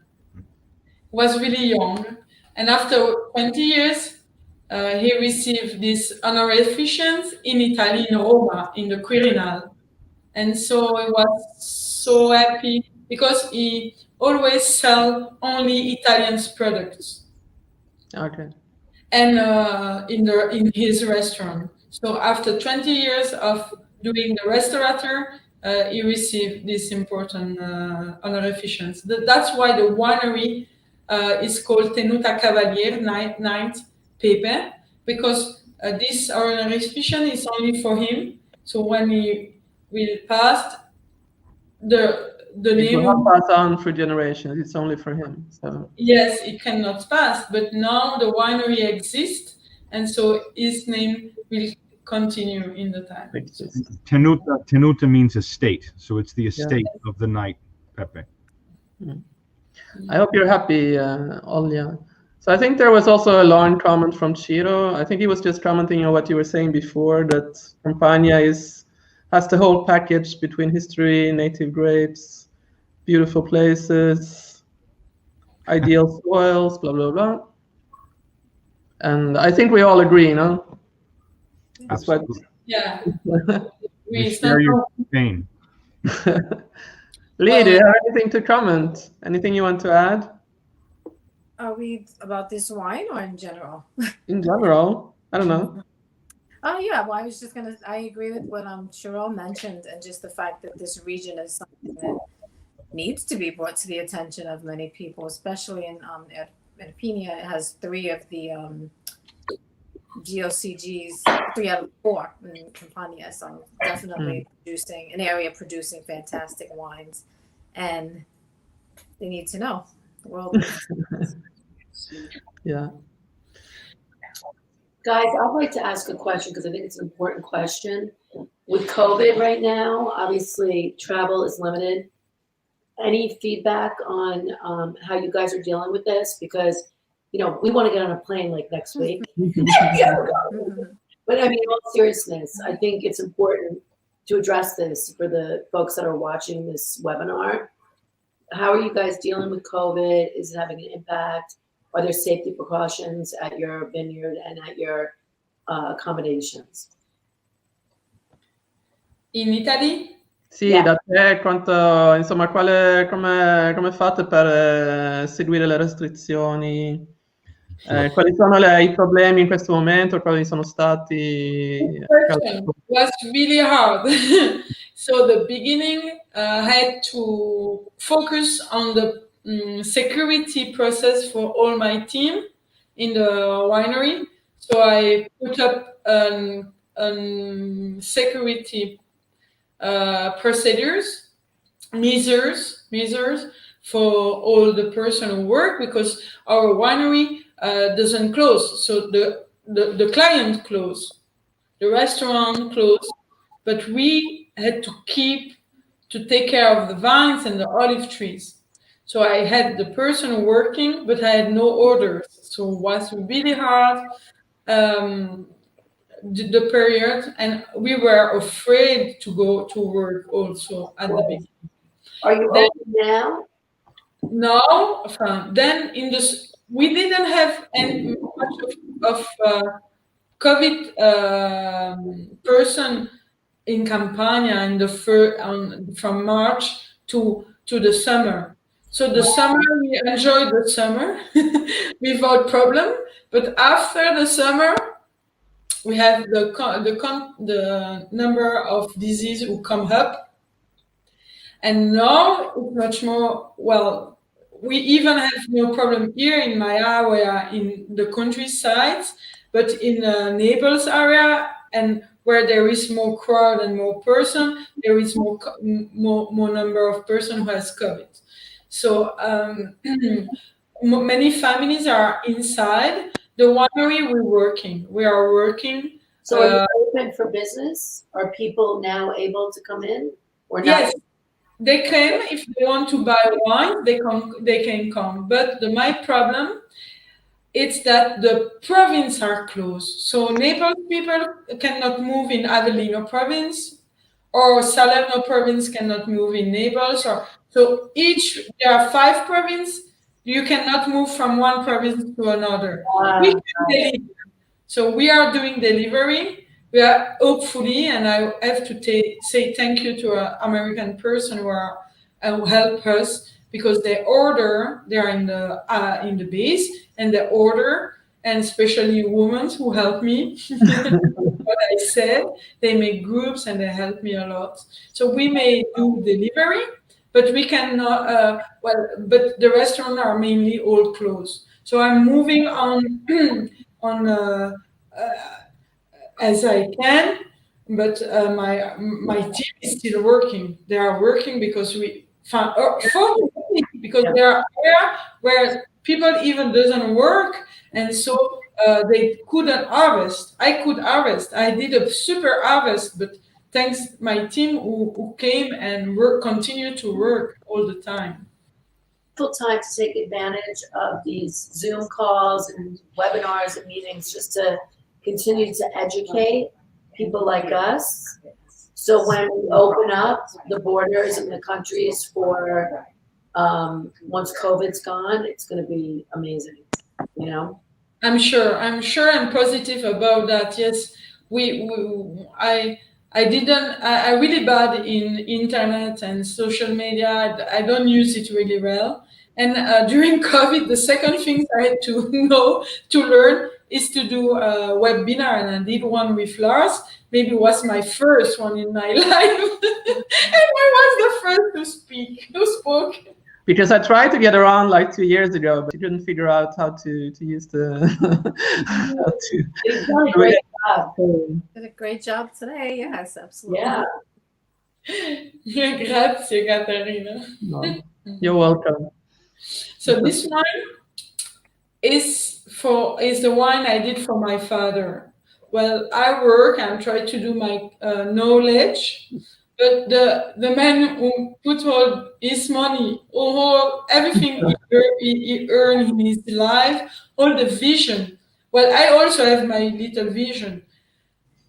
Was really young, and after 20 years, he received this honorifice in Italy, in Roma, in the Quirinal, and so he was so happy because he always sell only Italian products. Okay. And in his restaurant. So after 20 years of doing the restaurateur, he received this important honorifice. That's why the winery is called Tenuta Cavalier Pepe, because this honorifice is only for him. So when he will pass, the It name will not pass on for generations. It's only for him. So yes, it cannot pass. But now the winery exists, and so his name will continue in the time. Tenuta means estate, so it's the estate of the knight Pepe. I hope you're happy, Olya. So I think there was also a long comment from Ciro. I think he was just commenting on what you were saying before, that Campania has the whole package between history, native grapes, beautiful places, ideal soils, blah, blah, blah. And I think we all agree, no? That's what. Yeah. We share your pain. Lee, do you have anything to comment? Anything you want to add? Are we about this wine or in general? In general, I don't know. Oh yeah, well, I agree with what Cheryl mentioned, and just the fact that this region is something that needs to be brought to the attention of many people, especially in Irpinia. It has 3 of the GOCGs, 3 out of 4 in Campania, so definitely producing an area producing fantastic wines, and they need to know. The world needs to know. Yeah. Guys, I'd like to ask a question because I think it's an important question. With COVID right now, obviously travel is limited. Any feedback on how you guys are dealing with this? Because, we want to get on a plane like next week. But I mean, in all seriousness, I think it's important to address this for the folks that are watching this webinar. How are you guys dealing with COVID? Is it having an impact? Are there safety precautions at your vineyard and at your accommodations? In Italy? Sì, da te quanto, insomma, come fate per seguire le restrizioni? Quali sono i problemi in questo momento? Quali sono stati? It was really hard. So the beginning had to focus on the security process for all my team in the winery. So I put up security procedures, measures for all the person who work, because our winery doesn't close. So the client closed, the restaurant closed, but we had to take care of the vines and the olive trees. So I had the person working, but I had no orders. So it was really hard. the period, and we were afraid to go to work also at the beginning. Are you Then, open now? now, then we didn't have any much of COVID person in Campania in the from March to the summer. So the summer, we enjoyed the summer without problem. But after the summer, we have the number of diseases who come up, and now it's much more. Well, we even have no problem here in my area in the countryside, but in Naples area and where there is more crowd and more person, there is more number of person who has COVID. So many families are inside. The winery we are working. So are you open for business? Are people now able to come in or not? Yes, they can. If they want to buy wine, they can come. But my problem is that the province are closed. So Naples people cannot move in Avellino province, or Salerno province cannot move in Naples. So there are 5 provinces. You cannot move from one province to another. We can deliver. So we are doing delivery. We are hopefully, and I have to say thank you to an American person who help us, because they are in the base and they order, and especially women who help me. What I said, they make groups and they help me a lot. So we may do delivery, but we cannot. But the restaurants are mainly all closed. So I'm moving on as I can, but my team is still working. They are working because fortunately, because there are areas where people even doesn't work, and so they couldn't harvest. I could harvest. I did a super harvest, but thanks my team who came and continue to work all the time. Full time to take advantage of these Zoom calls and webinars and meetings just to continue to educate people like us. So when we open up the borders and the countries for once COVID's gone, it's going to be amazing, you know? I'm sure I'm positive about that. Yes, I really bad in internet and social media. I don't use it really well. And during COVID, the second thing I had to learn is to do a webinar, and I did one with Lars. Maybe it was my first one in my life. And I was the first who spoke. Because I tried to get around like 2 years ago, but you couldn't figure out how to use the. You've done a great job. Did a great job today. Yes, absolutely. Yeah. Grazie, Caterina. No, you're welcome. So this wine is the wine I did for my father. Well, I work and try to do my knowledge. But the man who put all his money, everything he earned in his life, all the vision. Well, I also have my little vision,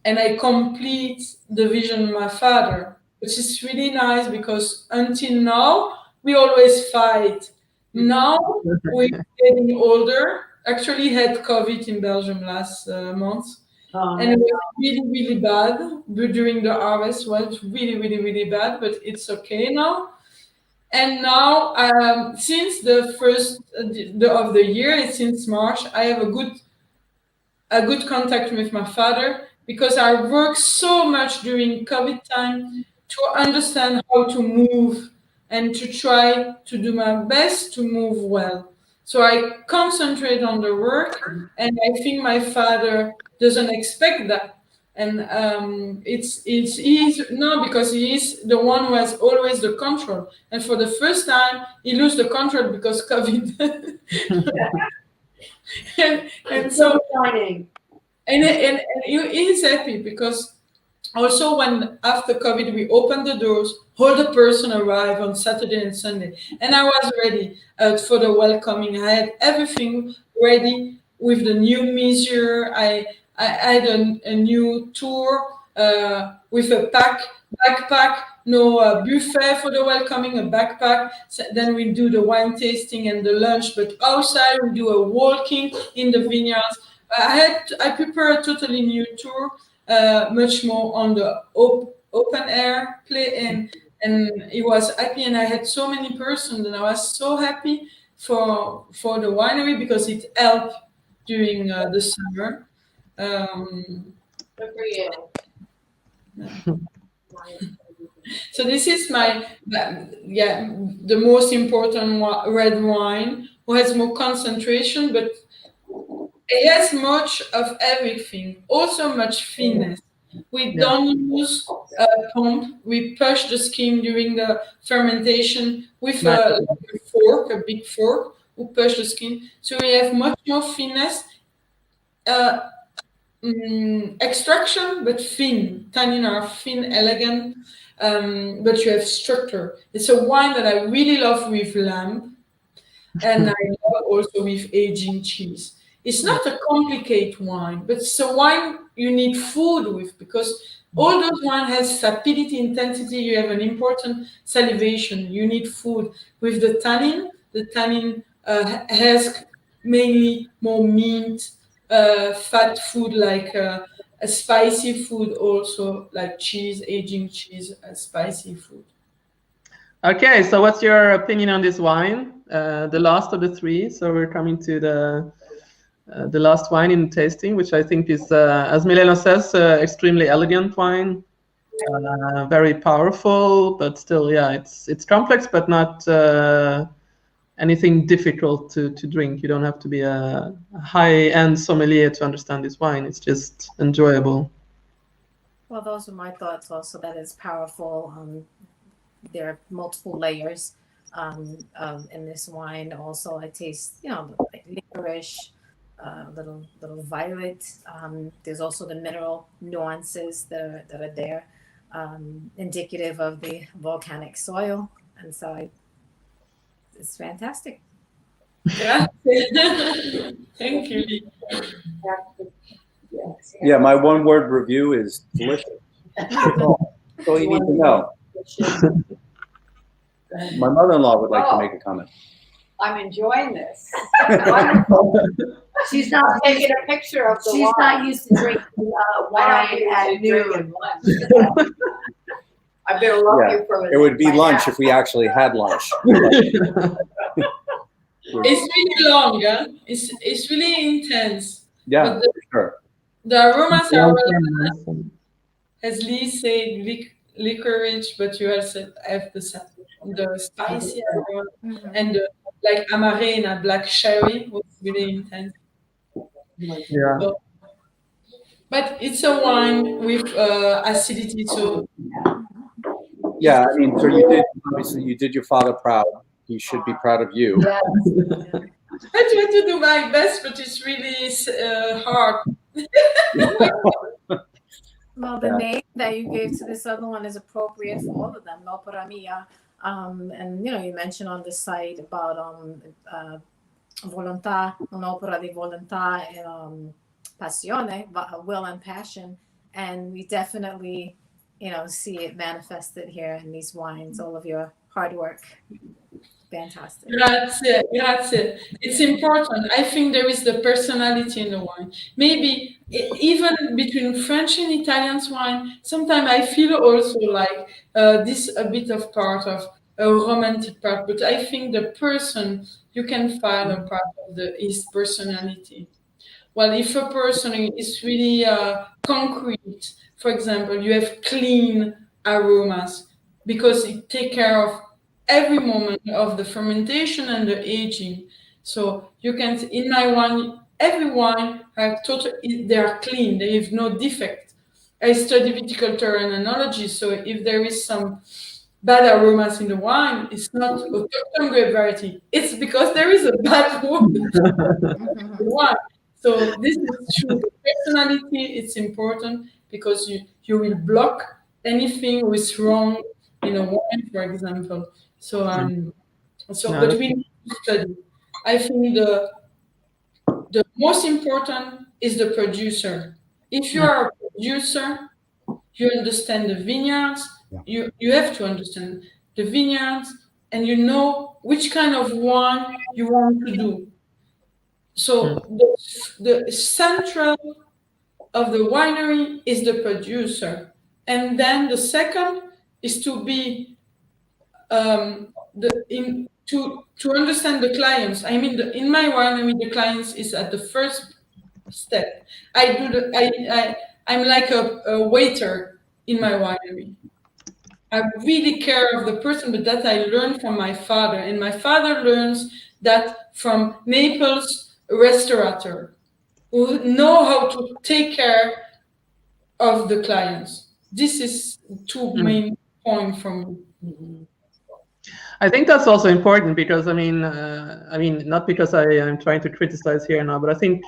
and I complete the vision of my father, which is really nice, because until now, we always fight. Now, we're getting older. Actually, had COVID in Belgium last month. And it was really, really bad during the harvest. Well, it was really, really, really bad, but it's okay now. And now, since the first of the year, since March, I have a good contact with my father, because I worked so much during COVID time to understand how to move and to try to do my best to move well. So I concentrate on the work, and I think my father doesn't expect that. And because he is the one who has always the control. And for the first time, he lose the control because COVID. and so and he is happy, because also when after COVID we opened the doors, all the person arrived on Saturday and Sunday, and I was ready for the welcoming. I had everything ready with the new measure. I had a new tour with a backpack, no buffet for the welcoming, a backpack. So then we do the wine tasting and the lunch, but outside we do a walking in the vineyards. I prepare a totally new tour, much more on the open air play, and it was happy, and I had so many persons, and I was so happy for the winery because it helped during the summer. Good for you. So this is the most important red wine, who has more concentration, but it has much of everything, also much finesse. We don't use a pump. We push the skin during the fermentation with a big fork. We push the skin, so we have much more finesse. Extraction, but thin. Tannin are thin, elegant, but you have structure. It's a wine that I really love with lamb, and I love also with aging cheese. It's not a complicated wine, but it's a wine you need food with, because all those wine has sapidity, intensity. You have an important salivation. You need food with the tannin. The tannin has mainly more mint, fat food, like a spicy food, also like cheese, aging cheese, spicy food. Okay, so what's your opinion on this wine? The last of the three. So we're coming to the last wine in tasting, which I think is, as Milena says, extremely elegant wine. Very powerful, but still, it's complex, but not anything difficult to drink. You don't have to be a high-end sommelier to understand this wine. It's just enjoyable. Well, those are my thoughts also, that it's powerful. There are multiple layers in this wine. Also, I taste, like licorice, little violet. There's also the mineral nuances that are there, indicative of the volcanic soil. And so it's fantastic. Yeah. Thank you. Yeah, my one-word review is delicious. That's all you need to know. My mother-in-law would like to make a comment. I'm enjoying this. She's not taking a picture of the She's wine. not used to drinking wine at noon. I've been looking for It would be lunch if we actually had lunch. It's really long, yeah? It's really intense. Yeah, for sure. The aromas are relevant. As Lee said, licorice, but you also have the spicy aroma, and like amarena, black sherry, was really intense. Yeah. So, but it's a wine with acidity, so. Yeah, I mean, so you did your father proud. He should be proud of you. Yes. I try to do my best, but it's really hard. Well, the name that you gave to this other one is appropriate for all of them, L'Opera Mia. And you mentioned on the site about volontà, un'opera di volontà e passione, will and passion, and we definitely see it manifested here in these wines. All of your hard work. Fantastic. Grazie. It's important. I think there is the personality in the wine. Maybe even between French and Italian wine, sometimes I feel also like this a bit of part of a romantic part. But I think the person, you can find a part of his personality. Well, if a person is really concrete, for example, you have clean aromas because it takes care of every moment of the fermentation and the aging. So you can, in my wine, every wine they are clean. They have no defect. I study viticulture and enology, so if there is some bad aromas in the wine, it's not autochthone grape variety. It's because there is a bad wine. So this is true. The personality, it's important because you will block anything with wrong in a wine, for example. So but we need to study. I think the the most important is the producer. If you are a producer, you understand the vineyards. Yeah. You have to understand the vineyards, and you know which kind of wine you want to do. So the central of the winery is the producer, and then the second is to be to understand the clients. I mean, in my winery, the clients is at the first step. I'm like a waiter in my winery. I really care of the person, but that I learned from my father, and my father learns that from Naples restaurateur who know how to take care of the clients. This is two main points from me. I think that's also important because I mean, not because I am trying to criticize here now, but I think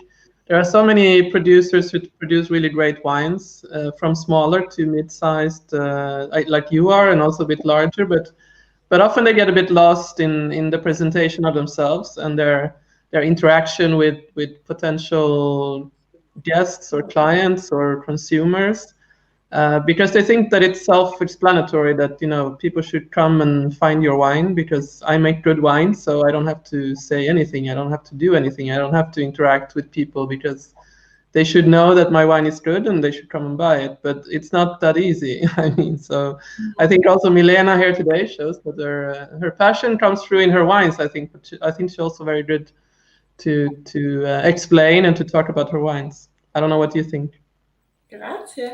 there are so many producers who produce really great wines, from smaller to mid-sized, like you are, and also a bit larger. But often they get a bit lost in the presentation of themselves and their interaction with potential guests or clients or consumers. Because they think that it's self-explanatory that people should come and find your wine because I make good wine, so I don't have to say anything, I don't have to do anything, I don't have to interact with people because they should know that my wine is good and they should come and buy it. But it's not that easy. I mean, so I think also Milena here today shows that her passion comes through in her wines. I think she's also very good to explain and to talk about her wines. I don't know what you think. Grazie.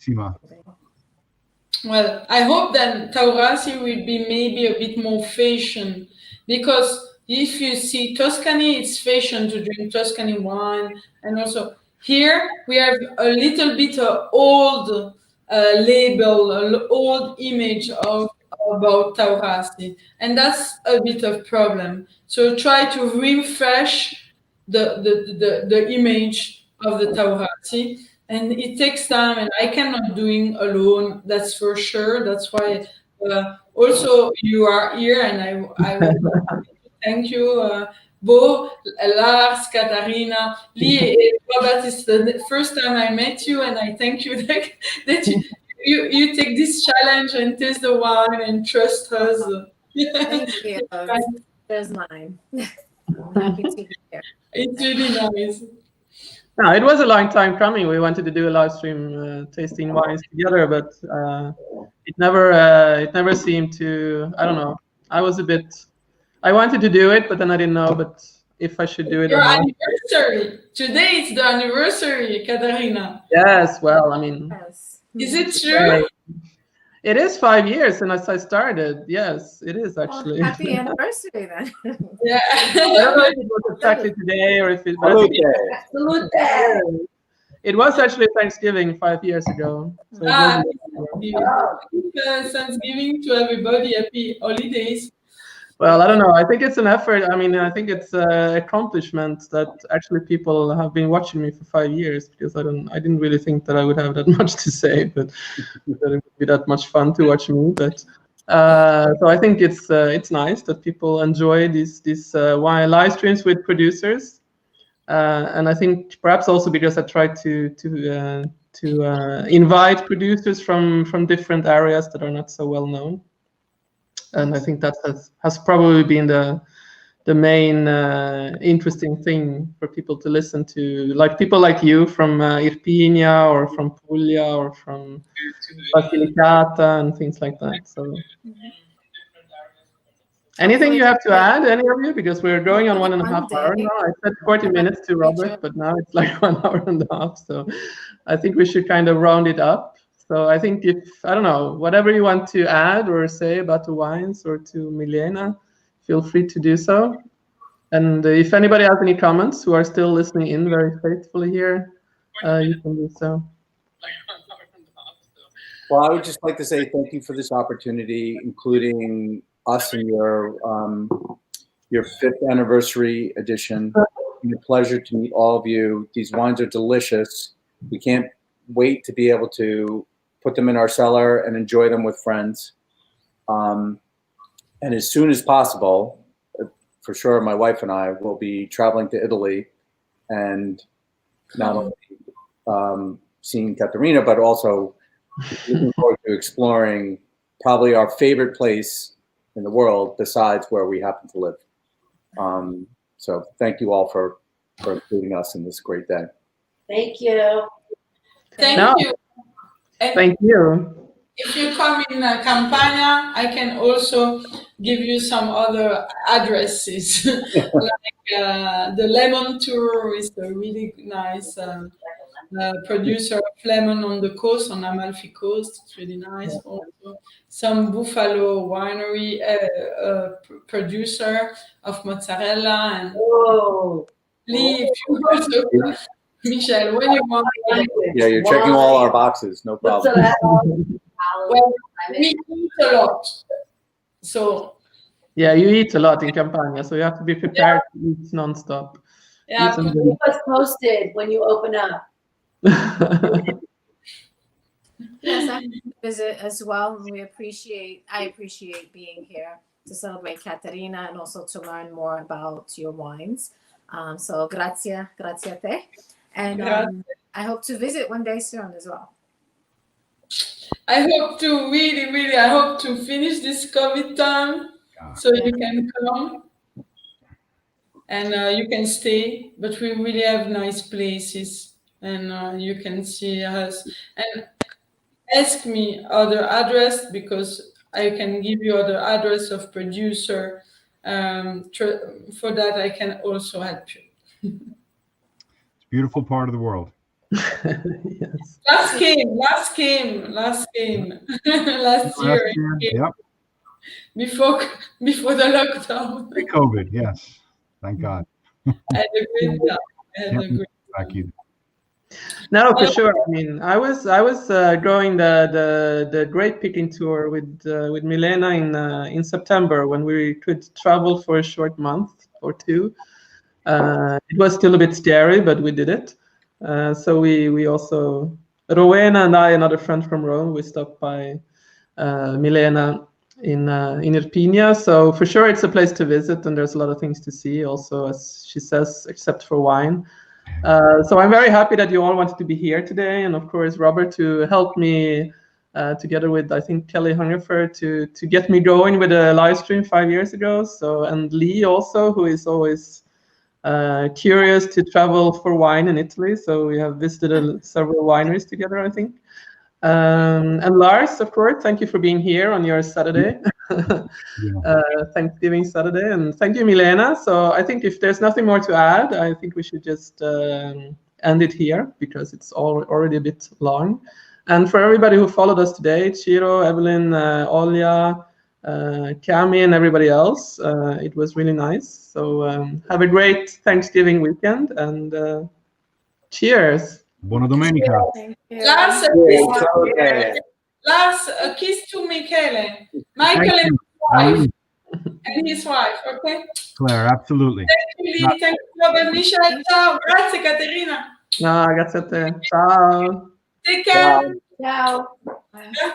Sima. Well, I hope that Taurasi will be maybe a bit more fashion, because if you see Tuscany, it's fashion to drink Tuscany wine, and also here we have a little bit of old label, an old image about Taurasi, and that's a bit of problem. So try to refresh the image of the Taurasi, and it takes time, and I cannot do it alone, that's for sure. That's why also you are here, and I would thank you, Bo, Lars, Katarina, Lee, Robert. It's the first time I met you, and I thank you that you take this challenge and taste the wine and trust us. Thank you. There's mine. I'm happy to be here. It's really nice. No, it was a long time coming. We wanted to do a live stream tasting wines together, but it never seemed to. I don't know. I wanted to do it, but then I didn't know. But if I should do it Your or not. anniversary today. It's the anniversary, Katarina. Yes. Well, I mean. Yes. Is it true? It is 5 years since I started. Yes, it is actually. Well, happy anniversary then. Yeah. I don't know if it was exactly today or if it was. It was actually Thanksgiving 5 years ago. So Thanksgiving to everybody. Happy holidays. Well, I don't know. I think it's an effort. I mean, I think it's an accomplishment that actually people have been watching me for 5 years, because I didn't really think that I would have that much to say, but that it would be that much fun to watch me. But so I think it's nice that people enjoy these wine live streams with producers, and I think perhaps also because I try to invite producers from different areas that are not so well known. And I think that has probably been the main interesting thing for people to listen to, like people like you from Irpinia or from Puglia or from Basilicata and things like that. So, anything you have to add, any of you? Because we're going on 1.5 hours now. I said 40 minutes to Robert, but now it's like 1 hour and a half. So I think we should kind of round it up. So I think I don't know, whatever you want to add or say about the wines or to Milena, feel free to do so. And if anybody has any comments who are still listening in very faithfully here, you can do so. Well, I would just like to say thank you for this opportunity, including us in your 5th anniversary edition. It's a pleasure to meet all of you. These wines are delicious. We can't wait to be able to put them in our cellar and enjoy them with friends. And as soon as possible, for sure, my wife and I will be traveling to Italy, and not only seeing Caterina, but also looking forward to exploring probably our favorite place in the world besides where we happen to live. So thank you all for including us in this great day. Thank you. Thank you. And Thank you. if you come in Campania, I can also give you some other addresses. Like the Lemon Tour is a really nice producer of lemon on the coast, on Amalfi Coast. It's really nice. Also, some Buffalo winery producer of mozzarella. And Lee, if you also, Michelle, when you want. Yeah, you're checking all our boxes. No problem. Well, we eat a lot. So yeah, you eat a lot in Campania, so you have to be prepared to eat nonstop. yeah, Keep us posted when you open up. Yes, I visit as well. I appreciate being here to celebrate Caterina and also to learn more about your wines. So grazie a te. And I hope to visit one day soon as well. I hope to really, I hope to finish this COVID time so you can come and you can stay. But we really have nice places and you can see us. And ask me other address because I can give you other address of producer. For that, I can also help you. It's a beautiful part of the world. Yes. Last came last year. Yep. Before the lockdown. Pre-COVID, yes. Thank God. I had a great time. Back either. No, for sure. I mean, I was growing the Grape Picking Tour with Milena in September when we could travel for a short month or two. It was still a bit scary, but we did it. So we also, Rowena and I, another friend from Rome, we stopped by Milena in Irpinia. So for sure, it's a place to visit, and there's a lot of things to see. Also, as she says, except for wine. So I'm very happy that you all wanted to be here today, and of course Robert to help me together with I think Kelly Hungerford to get me going with a live stream 5 years ago. So and Lee also, who is always curious to travel for wine in Italy. So we have visited several wineries together, I think. And Lars, of course, thank you for being here on your Saturday, Thanksgiving Saturday, and thank you, Milena. So I think if there's nothing more to add, I think we should just end it here because it's already a bit long. And for everybody who followed us today, Ciro, Evelyn, Olya, Cami, and everybody else, it was really nice. So have a great Thanksgiving weekend and cheers. Buona domenica. Lars, a kiss to Michele. Michael and his wife. And his wife, okay? Claire, absolutely. Thank you, Lee. Thank you, Robert. Michelle, ciao. Grazie, Caterina. No, grazie a te. Ciao. Take care. Ciao. Grazie.